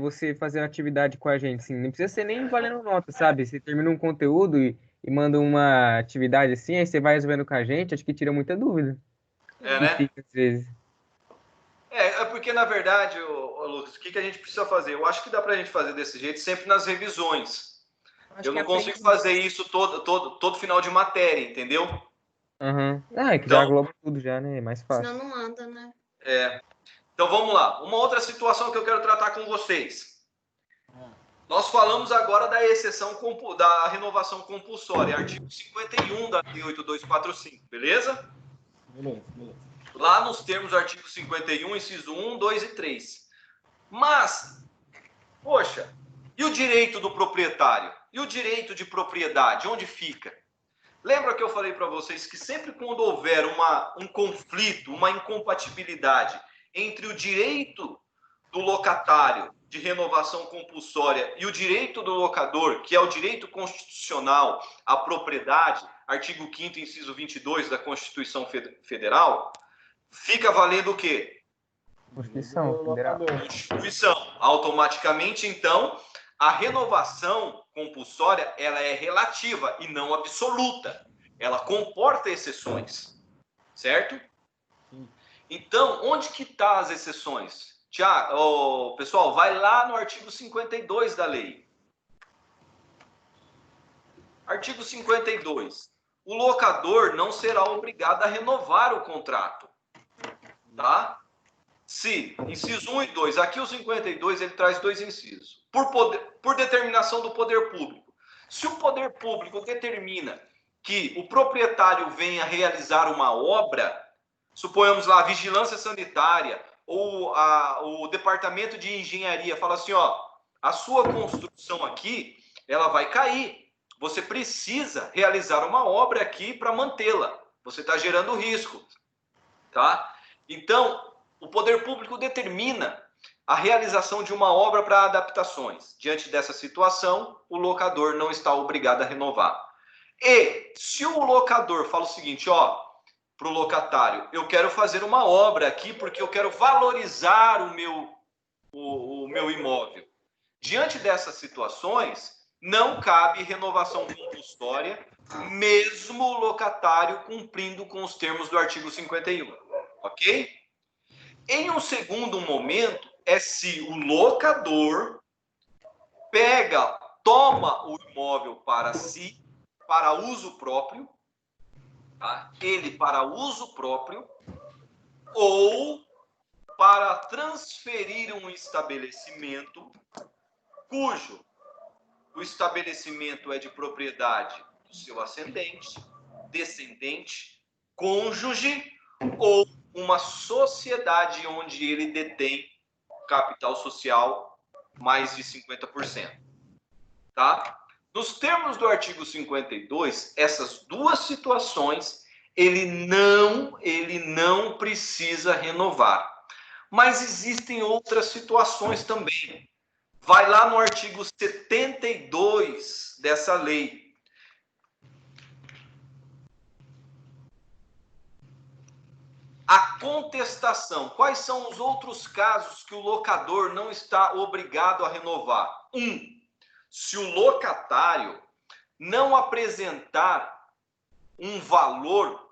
você fazer uma atividade com a gente, assim, não precisa ser nem valendo nota, sabe? Você termina um conteúdo e manda uma atividade assim, aí você vai resolvendo com a gente, acho que tira muita dúvida. É, Que né? fica às vezes. É porque, na verdade, Lucas, o que a gente precisa fazer? Eu acho que dá para a gente fazer desse jeito sempre nas revisões. Acho Eu que não consigo aprende fazer isso todo final de matéria, entendeu? Aham. Ah, é que já Então, agloba tudo já, né? É mais fácil. Senão não anda, né? então vamos lá. Uma outra situação que eu quero tratar com vocês. Nós falamos agora da exceção da renovação compulsória, artigo 51 da Lei 8245, beleza? Beleza. Lá nos termos do artigo 51, inciso 1, 2 e 3. Mas, poxa, e o direito do proprietário? E o direito de propriedade? Onde fica? Lembra que eu falei para vocês que sempre quando houver um conflito, uma incompatibilidade entre o direito do locatário de renovação compulsória e o direito do locador, que é o direito constitucional à propriedade, artigo 5º, inciso 22 da Constituição Federal, fica valendo o quê? Constituição Federal. Constituição. Automaticamente, então, a renovação compulsória, ela é relativa e não absoluta. Ela comporta exceções, certo? Então, onde que tá as exceções? Tiago, pessoal, vai lá no artigo 52 da lei. Artigo 52. O locador não será obrigado a renovar o contrato. Tá? Se, inciso 1 e 2, aqui o 52 ele traz dois incisos. Por determinação do poder público. Se o poder público determina que o proprietário venha realizar uma obra, suponhamos lá, a vigilância sanitária ou o departamento de engenharia fala assim, ó, a sua construção aqui, ela vai cair. Você precisa realizar uma obra aqui para mantê-la. Você está gerando risco, tá? Então, o poder público determina a realização de uma obra para adaptações. Diante dessa situação, o locador não está obrigado a renovar. E se o locador fala o seguinte, ó, para o locatário, eu quero fazer uma obra aqui porque eu quero valorizar o meu imóvel. Diante dessas situações, não cabe renovação compulsória, mesmo o locatário cumprindo com os termos do artigo 51. Ok? Em um segundo momento, é se o locador toma o imóvel para si, para uso próprio, tá? Ele para uso próprio, ou para transferir um estabelecimento cujo o estabelecimento é de propriedade do seu ascendente, descendente, cônjuge ou uma sociedade onde ele detém capital social mais de 50%. Tá? Nos termos do artigo 52, essas duas situações ele não precisa renovar. Mas existem outras situações também. Vai lá no artigo 72 dessa lei. A contestação. Quais são os outros casos que o locador não está obrigado a renovar? se o locatário não apresentar um valor,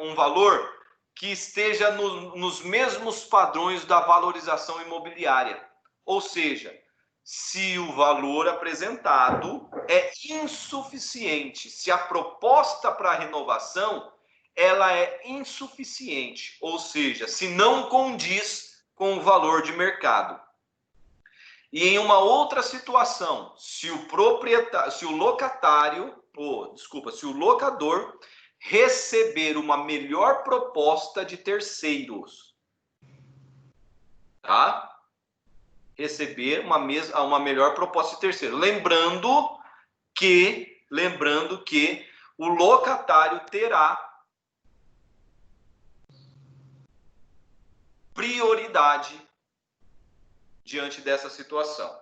um valor que esteja nos mesmos padrões da valorização imobiliária. Ou seja, se o valor apresentado é insuficiente, se a proposta para renovação ela é insuficiente, ou seja, se não condiz com o valor de mercado. E em uma outra situação, se o locador receber uma melhor proposta de terceiros, tá? Receber uma melhor proposta de terceiro. Lembrando que o locatário terá prioridade diante dessa situação.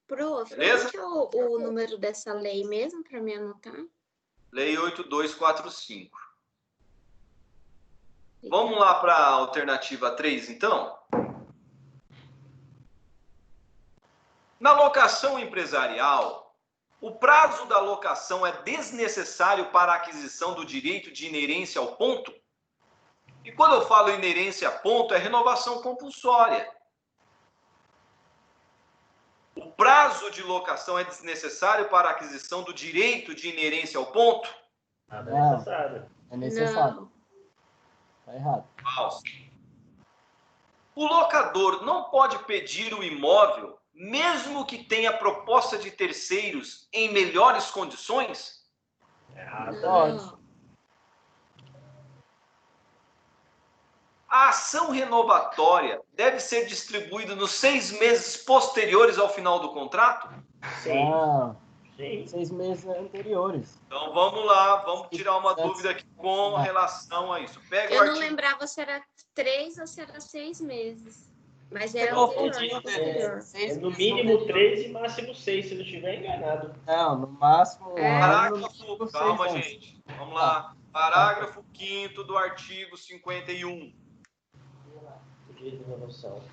Prof, Beleza? qual que é o número dessa lei mesmo, para me anotar? Lei 8245. Vamos lá para a alternativa 3, então? Na locação empresarial, o prazo da locação é desnecessário para a aquisição do direito de inerência ao ponto? E quando eu falo inerência a ponto, é renovação compulsória. O prazo de locação é desnecessário para a aquisição do direito de inerência ao ponto? Nada é necessário. É necessário. Tá errado. Falso. O locador não pode pedir o imóvel, mesmo que tenha proposta de terceiros em melhores condições? Errado. A ação renovatória deve ser distribuída nos 6 meses posteriores ao final do contrato? Sim. Não, Sim. 6 meses anteriores. Então vamos lá, vamos tirar uma dúvida aqui com relação a isso. Pega o Eu não artigo. lembrava se era 3 ou se era 6 meses. Mas é Não, anterior, posterior. É no mínimo 3 e máximo 6, se não estiver enganado. Não, no máximo. Parágrafo, calma, 6 anos. gente. Vamos lá. Parágrafo 5º do artigo 51. De renovação.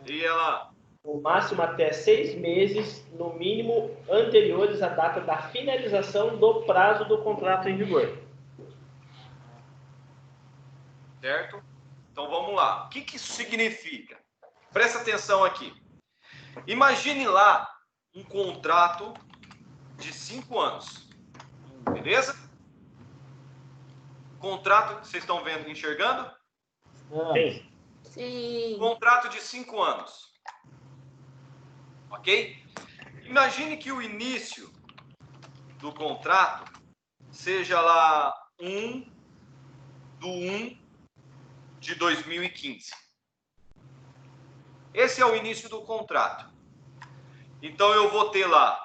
E ela. No máximo até 6 meses, no mínimo anteriores à data da finalização do prazo do contrato em vigor. Certo? Então vamos lá. O que isso significa? Presta atenção aqui. Imagine lá um contrato de 5 anos. Beleza? Contrato, vocês estão vendo, enxergando? Sim. Sim. Contrato de 5 anos. Ok? Imagine que o início do contrato seja lá 1/1 de 2015. Esse é o início do contrato. Então eu vou ter lá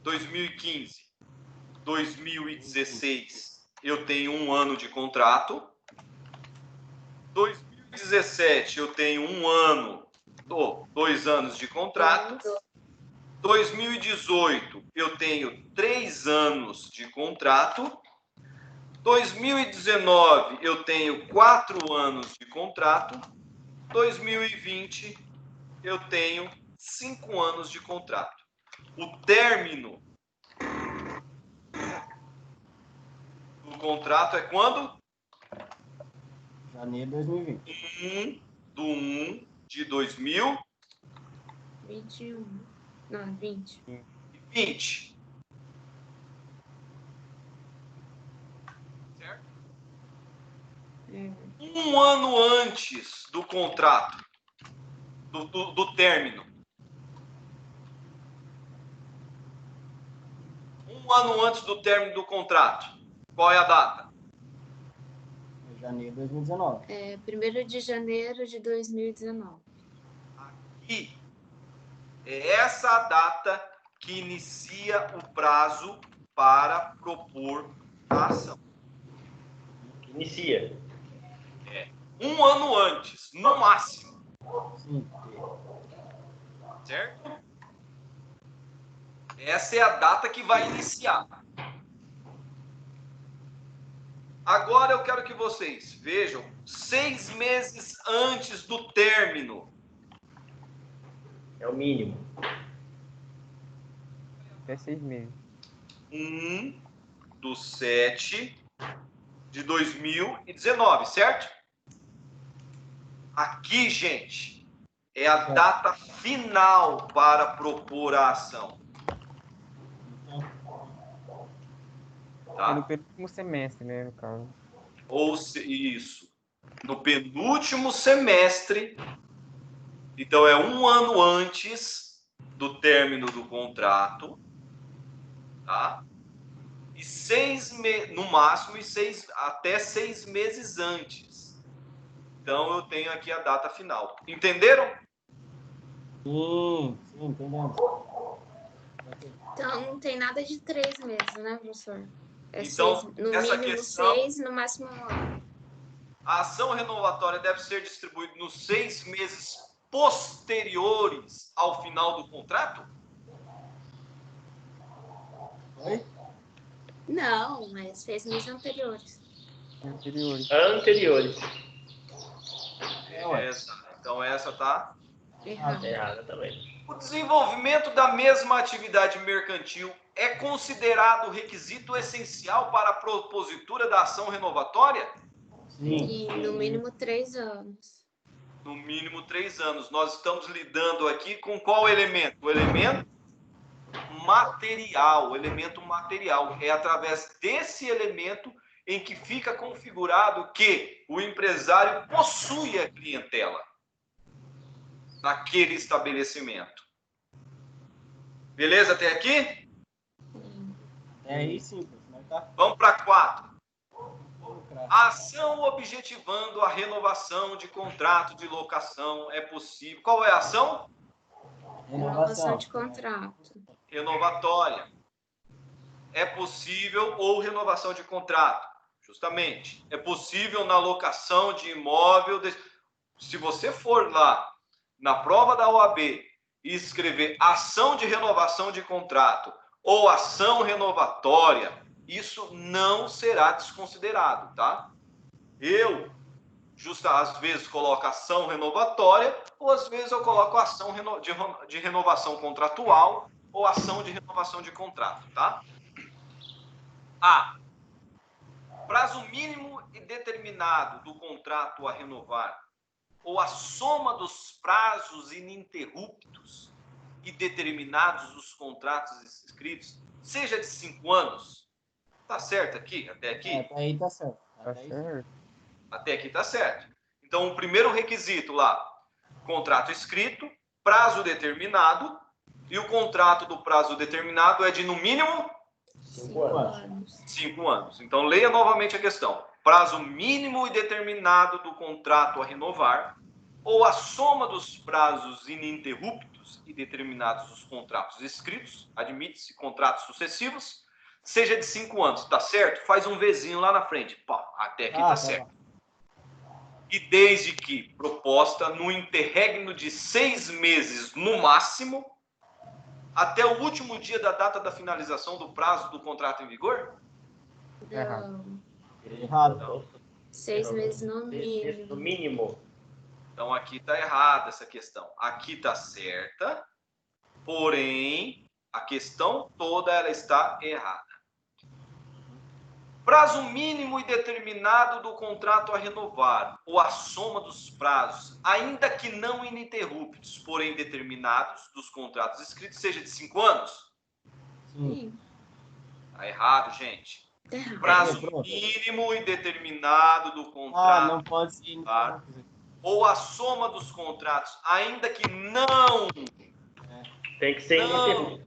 2015, 2016, eu tenho 1 ano de contrato. 2017 eu tenho 1 ano, 2 anos de contrato. 2018 eu tenho 3 anos de contrato. 2019 eu tenho 4 anos de contrato. 2020 eu tenho 5 anos de contrato. O término do contrato é quando? Janeiro de 2020. 1/1 de 2020. 21. Não, 20. Certo? É. 1 ano antes do contrato, do término. 1 ano antes do término do contrato. Qual é a data? Janeiro de 2019. É 1º de janeiro de 2019. E é essa a data que inicia o prazo para propor a ação. Inicia. 1 ano antes, no máximo. Sim. Certo? Essa é a data que vai iniciar. Agora eu quero que vocês vejam 6 meses antes do término. É o mínimo. Até 6 meses. 1/7/2019, certo? Aqui, gente, é a data final para propor a ação. É no Tá? penúltimo semestre, né, no caso. Isso. No penúltimo semestre. Então, é 1 ano antes do término do contrato. Tá? E no máximo, até 6 meses antes. Então, eu tenho aqui a data final. Entenderam? Sim, entendemos. Então não tem nada de 3 meses, né, professor? É Então, 6, no essa mínimo questão- 6, no máximo 1 ano. A ação renovatória deve ser distribuída nos 6 meses posteriores ao final do contrato? Oi? Não, mas 6 meses anteriores. Anteriores. Anteriores. Então, essa tá. Errado. Errada também. O desenvolvimento da mesma atividade mercantil é considerado requisito essencial para a propositura da ação renovatória? Sim. E no mínimo 3 anos. No mínimo 3 anos. Nós estamos lidando aqui com qual elemento? O elemento material. O elemento material. É através desse elemento em que fica configurado que o empresário possui a clientela naquele estabelecimento. Beleza até aqui? É aí sim, professor. Tá? Vamos para 4. A ação objetivando a renovação de contrato de locação é possível. Qual é a ação? Renovação de contrato. Renovatória. É possível ou renovação de contrato. Justamente. É possível na locação de imóvel. Se você for lá na prova da OAB e escrever ação de renovação de contrato ou ação renovatória, isso não será desconsiderado, tá? Eu, às vezes, coloco ação renovatória, ou às vezes eu coloco ação de renovação contratual ou ação de renovação de contrato, tá? A. Prazo mínimo e determinado do contrato a renovar, ou a soma dos prazos ininterruptos e determinados dos contratos escritos, seja de 5 anos. Tá certo aqui? Até aqui? Até aí tá certo. Tá certo. Até aqui tá certo. Então, o primeiro requisito lá, contrato escrito, prazo determinado, e o contrato do prazo determinado é de, no mínimo, 5 anos. 5 anos. Então, leia novamente a questão. Prazo mínimo e determinado do contrato a renovar, ou a soma dos prazos ininterruptos e determinados dos contratos escritos, admite-se contratos sucessivos, seja de 5 anos. Tá certo? Faz um Vzinho lá na frente. Pá, até aqui tá certo. E desde que proposta no interregno de 6 meses no máximo, até o último dia da data da finalização do prazo do contrato em vigor? Não. Errado. 6 meses no No mínimo. mínimo. Então, aqui está errada essa questão. Aqui está certa, porém, a questão toda ela está errada. Prazo mínimo e determinado do contrato a renovar, ou a soma dos prazos, ainda que não ininterruptos, porém determinados, dos contratos escritos, seja de 5 anos? Sim. Está errado, gente. Tá errado. Prazo mínimo e determinado do contrato. Não pode ser. Ou a soma dos contratos, ainda que não. Tem que ser ininterrupto.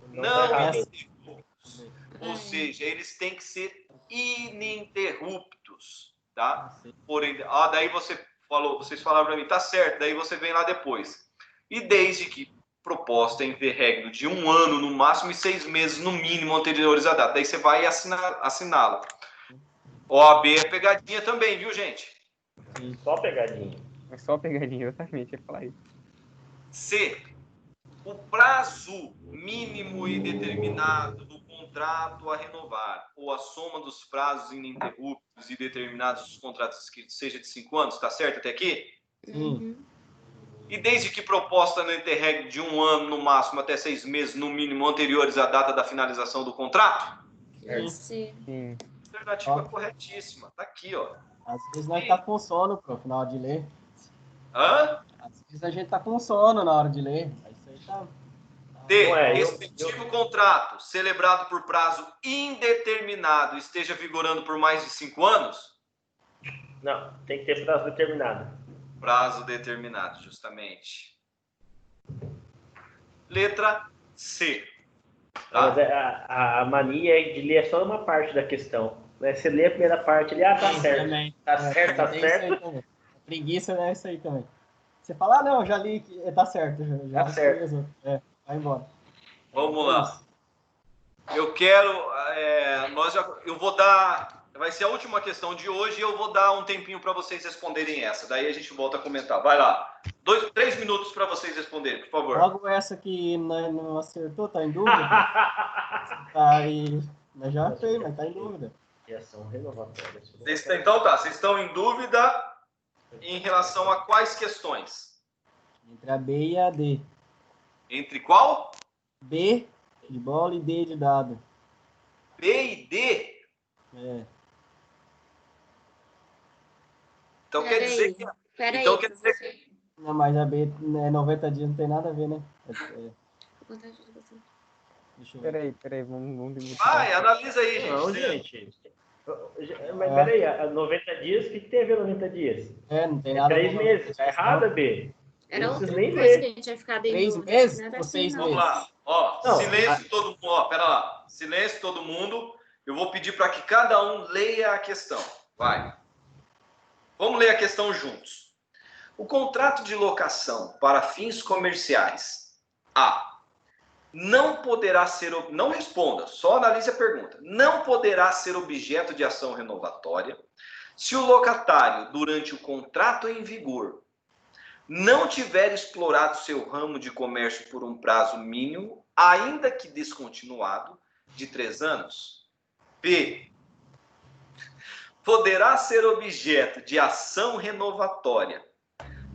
Não tá errado. ininterruptos. Ou seja, eles têm que ser ininterruptos, tá? Porém, daí vocês falaram para mim, tá certo, daí você vem lá depois. E desde que proposta em interregno de 1 ano no máximo e 6 meses no mínimo anteriores à data. Daí você vai assiná-la. OAB é pegadinha também, viu, gente? Só pegadinha. É só pegadinha, exatamente, eu ia falar isso. C. O prazo mínimo e determinado do contrato contrato a renovar ou a soma dos prazos ininterruptos e determinados dos contratos escritos seja de 5 anos, tá certo até aqui? Uhum. E desde que proposta não interregue de 1 ano, no máximo, até 6 meses, no mínimo, anteriores à data da finalização do contrato? Sim. Sim. A alternativa corretíssima. Tá aqui, ó. Às vezes nós tá com sono, prof, na hora de ler. Hã? Às vezes a gente tá com sono na hora de ler. Isso aí tá... D. Não é, Respectivo contrato celebrado por prazo indeterminado esteja vigorando por mais de 5 anos? Não, tem que ter prazo determinado. Prazo determinado, justamente. Letra C. Tá? Mas a mania é de ler só uma parte da questão. Né? Você lê a primeira parte ali, tá certo. Também. Tá certo, tá tem certo. isso aí também. A preguiça é isso aí também. Você fala, ah, não, já li, tá certo. Já Tá certo. resolvi. Vai embora. Vamos lá. Eu quero... eu vou dar... Vai ser a última questão de hoje e eu vou dar um tempinho para vocês responderem essa. Daí a gente volta a comentar. Vai lá. 3 minutos para vocês responderem, por favor. Logo essa que não acertou, tá em dúvida? Tá aí... Mas já fez, mas tá em dúvida. Ação renovatória. Então tá, vocês estão em dúvida em relação a quais questões? Entre a B e a D. Entre qual? B de bola e D de dado. B e D? Então quer dizer que... Então quer dizer que... Não, mas a B 90 dias não tem nada a ver, né? Deixa eu ver. Peraí, vamos Vai, analisa aí, gente. Não, gente. Mas peraí, a 90 dias, o que tem a ver 90 dias? Não tem nada a ver. 3 meses, tá errado, B. Era Não outra precisa nem coisa que ler. a gente vai ficar dentro. 3 meses Nada ou assim, 6 não. Vamos meses? lá. Ó, Não, silêncio todo mundo. Ó, pera lá. Silêncio todo mundo. Eu vou pedir para que cada um leia a questão. Vai. Vamos ler a questão juntos. O contrato de locação para fins comerciais. A. Não poderá ser... Não responda, só analise a pergunta. Não poderá ser objeto de ação renovatória se o locatário, durante o contrato em vigor, não tiver explorado seu ramo de comércio por um prazo mínimo, ainda que descontinuado, de 3 anos. B. Poderá ser objeto de ação renovatória,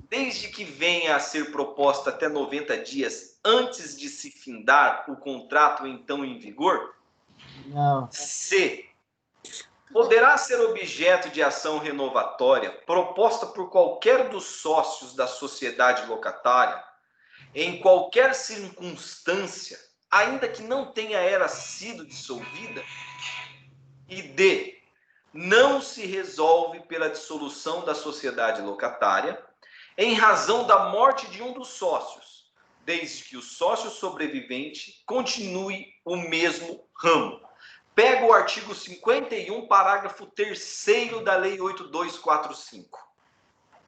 desde que venha a ser proposta até 90 dias antes de se findar o contrato então em vigor? Não. C. Poderá ser objeto de ação renovatória proposta por qualquer dos sócios da sociedade locatária, em qualquer circunstância, ainda que não tenha ela sido dissolvida? E D. Não se resolve pela dissolução da sociedade locatária, em razão da morte de um dos sócios, desde que o sócio sobrevivente continue o mesmo ramo. Pega o artigo 51, parágrafo 3º da Lei 8245.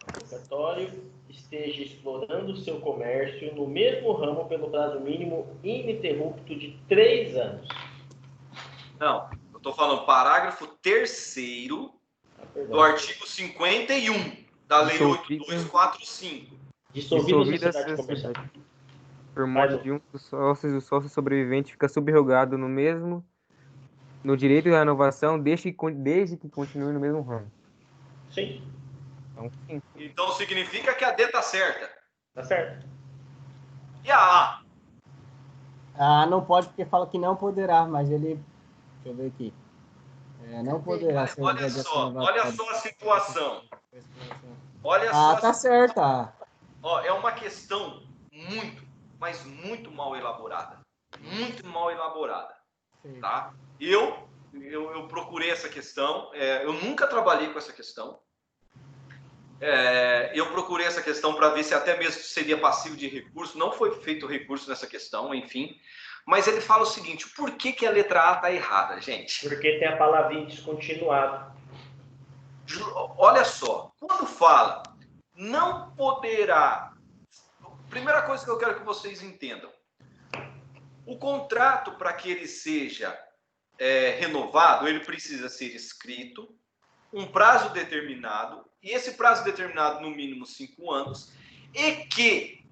O locatório esteja explorando o seu comércio no mesmo ramo pelo prazo mínimo ininterrupto de 3 anos. Não, eu estou falando parágrafo 3º do artigo 51 da Lei 8245. Dissolvida a sociedade comercial. Por morte de um dos sócios, o sócio sobrevivente fica subrogado no direito da renovação, desde que continue no mesmo ramo. Sim. Então, sim. Então significa que a D está certa. Tá certo. E a A? Ah, não pode porque fala que não poderá, mas ele... Deixa eu ver aqui. Não poderá ser Olha objeto de só, ação olha renovatória. só a situação. Olha só. Tá certa. Ó, é uma questão muito, mas muito mal elaborada. Muito mal elaborada. Sim. Tá? Eu procurei essa questão. Eu nunca trabalhei com essa questão. Eu procurei essa questão para ver se até mesmo seria passivo de recurso. Não foi feito recurso nessa questão, enfim. Mas ele fala o seguinte: por que a letra A está errada, gente? Porque tem a palavrinha descontinuado. Olha só, quando fala não poderá... Primeira coisa que eu quero que vocês entendam. O contrato, para que ele seja renovado, ele precisa ser escrito, um prazo determinado, e esse prazo determinado no mínimo 5 anos, e que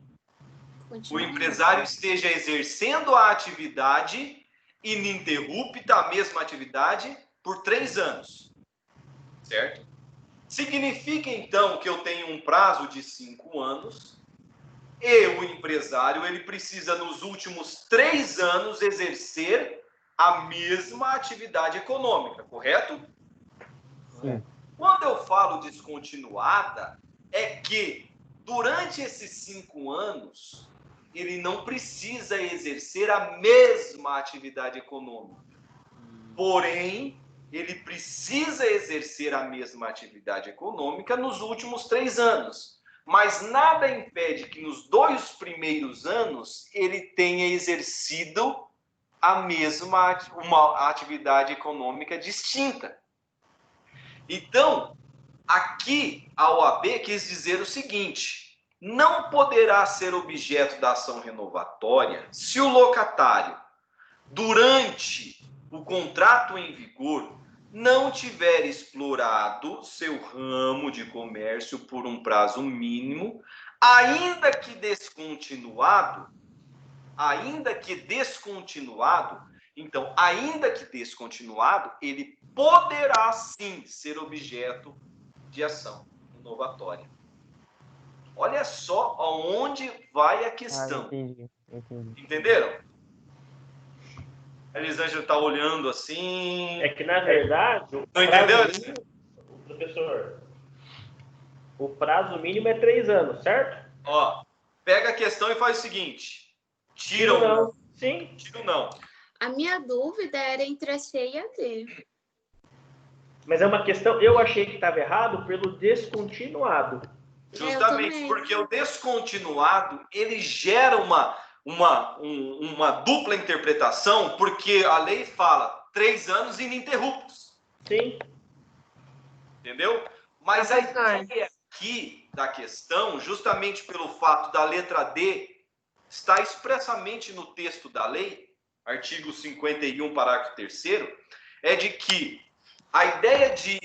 o empresário esteja exercendo a atividade ininterrupta a mesma atividade por 3 anos, certo? Significa, então, que eu tenho um prazo de 5 anos e o empresário ele precisa, nos últimos 3 anos, exercer a mesma atividade econômica, correto? Sim. Quando eu falo descontinuada, é que durante esses 5 anos, ele não precisa exercer a mesma atividade econômica. Porém, ele precisa exercer a mesma atividade econômica nos últimos 3 anos. Mas nada impede que nos 2 primeiros anos ele tenha exercido a mesma uma atividade econômica distinta. Então, aqui a OAB quis dizer o seguinte: não poderá ser objeto da ação renovatória se o locatário, durante o contrato em vigor, não tiver explorado seu ramo de comércio por um prazo mínimo, ainda que descontinuado, então, ainda que descontinuado, ele poderá sim ser objeto de ação renovatória. Olha só aonde vai a questão. Entendi. Entenderam? A Elisângela está olhando assim. É que, na verdade, Não entendeu? Professor, o prazo mínimo é 3 anos, certo? Ó, pega a questão e faz o seguinte: tira Tiro o não. Sim. Tira o não. A minha dúvida era entre a C e a D. Mas é uma questão, eu achei que estava errado pelo descontinuado. Justamente porque o descontinuado ele gera uma dupla interpretação, porque a lei fala 3 anos ininterruptos. Sim. Entendeu? Mas a ideia aqui da questão, justamente pelo fato da letra D estar expressamente no texto da lei, artigo 51, parágrafo 3º, é de que a ideia de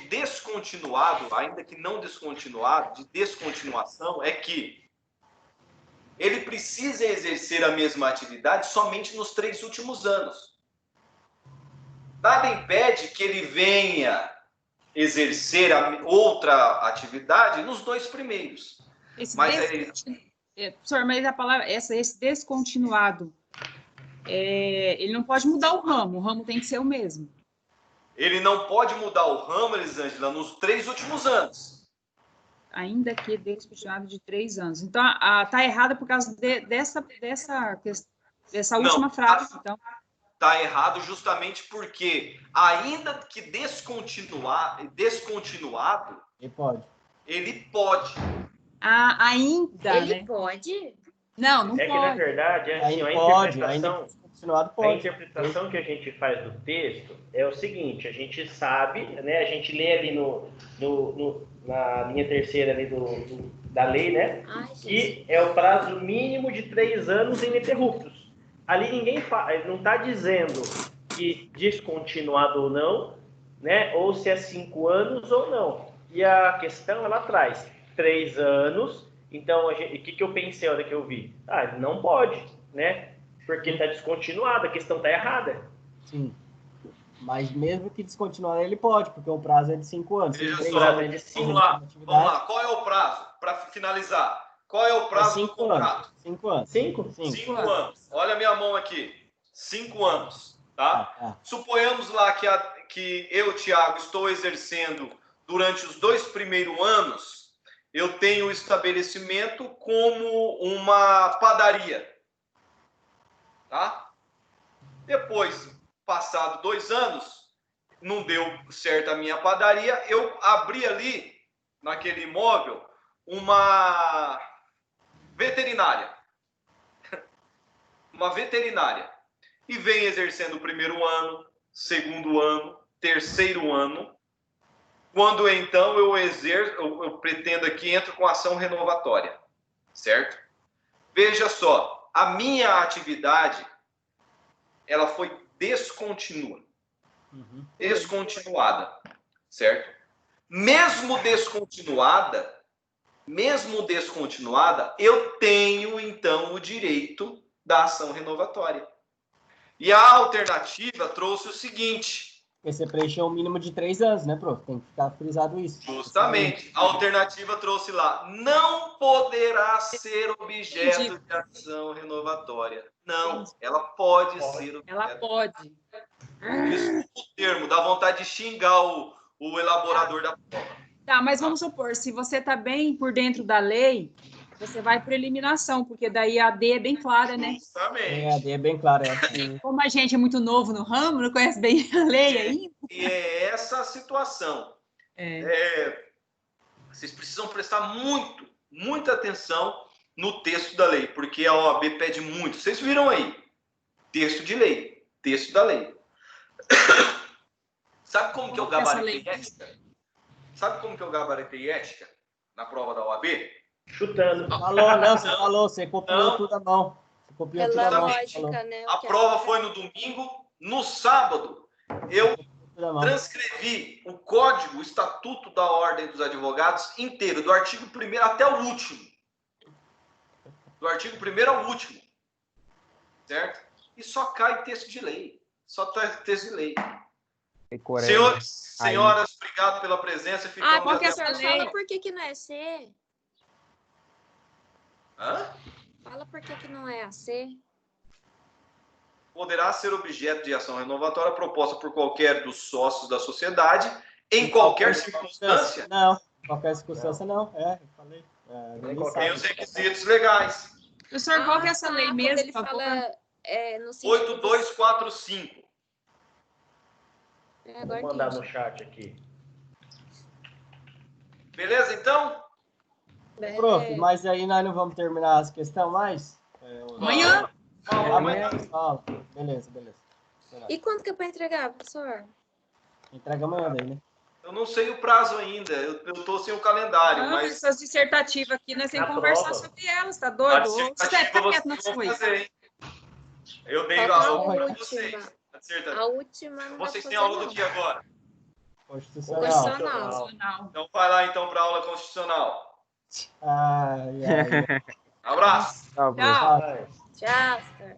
descontinuado, ainda que não descontinuado, de descontinuação, é que ele precisa exercer a mesma atividade somente nos 3 últimos anos. Nada impede que ele venha exercer outra atividade nos 2 primeiros. Professor, mas a palavra, esse descontinuado, ele não pode mudar o ramo tem que ser o mesmo. Ele não pode mudar o ramo, Elisângela, nos 3 últimos anos. Ainda que descontinuado de 3 anos. Então, tá errado por causa dessa última frase. Então. Tá errado justamente porque, ainda que descontinuado, ele pode. Ainda, ele né? pode? Não pode. Que, na verdade, é assim, a interpretação que a gente faz do texto é o seguinte: a gente sabe, né, a gente lê ali na linha 3ª ali da lei, né, que é o prazo mínimo de 3 anos ininterruptos. Ali ninguém não está dizendo que descontinuado ou não, né, ou se é 5 anos ou não. E a questão, ela traz 3 anos. Então, o que eu pensei na hora que eu vi? Não pode, né? Porque está descontinuado, a questão está errada. Sim. Mas mesmo que descontinuado, ele pode, porque o prazo é de 5 anos. Vamos lá. Qual é o prazo? Para finalizar. Qual é o prazo do contrato? 5 anos. 5 anos. Olha a minha mão aqui. 5 anos. Tá? Suponhamos lá que eu, Thiago, estou exercendo durante os 2 primeiros anos, eu tenho o estabelecimento como uma padaria. Tá? Depois, passado 2 anos, não deu certo a minha padaria, eu abri ali, naquele imóvel, uma veterinária. Uma veterinária. E vem exercendo o 1º ano, 2º ano, 3º ano. Quando então eu pretendo aqui, entro com ação renovatória. Certo? Veja só, a minha atividade, ela foi descontinuada, certo? Mesmo descontinuada, eu tenho então o direito da ação renovatória. E a alternativa trouxe o seguinte. Porque você preencheu um mínimo de 3 anos, né, prof? Tem que ficar frisado isso. Justamente. A alternativa trouxe lá. Não poderá ser objeto de ação renovatória. Não, ela pode ser objeto. Ela pode. Desculpa o termo, dá vontade de xingar o elaborador da prova. Tá, mas vamos supor, se você tá bem por dentro da lei, você vai por eliminação, porque daí a D é bem clara, né? Justamente. A D é bem clara. Como a gente é muito novo no ramo, não conhece bem a lei ainda. E é essa a situação. Vocês precisam prestar muita atenção no texto da lei, porque a OAB pede muito. Vocês viram aí? Texto de lei. Texto da lei. Sabe como que eu gabaritei ética? Sabe como que eu gabaritei ética na prova da OAB? Chutando. Você copiou tudo à mão. Você copiou tudo à mão. Lógica, né? A prova foi no domingo. No sábado, eu transcrevi o código, o estatuto da Ordem dos Advogados inteiro, do artigo 1º até o último. Do artigo 1º ao último. Certo? E só cai texto de lei. Só traz texto de lei. Senhores, senhoras, obrigado pela presença. Qual que é essa lei? Fala por que não é C. Hã? Fala por que não é a C. Poderá ser objeto de ação renovatória proposta por qualquer dos sócios da sociedade, em qualquer circunstância. Não, qualquer circunstância não. Eu falei. Tem os requisitos legais. Professor, qual que é essa lei mesmo? Ele fala, no 8245. Vou mandar no chat aqui. Beleza, então? Prof, mas aí nós não vamos terminar as questões mais? Amanhã? Amanhã fala. Beleza. E quanto que é para entregar, professor? Entrega amanhã daí, né? Eu não sei o prazo ainda. Eu estou sem o calendário, mas... Essas dissertativas aqui, nós temos que A conversar prova. sobre elas, tá A doido? dissertativa Tá vocês quieto na vão sua. fazer, hein? Eu dei Falta aula a para última. vocês. A última não dá Vocês pra têm fazer, aula do que agora? Constitucional. Então vai lá então para a aula constitucional. Ai. Abraço. Tchau, Tchau. Tchau, senhor.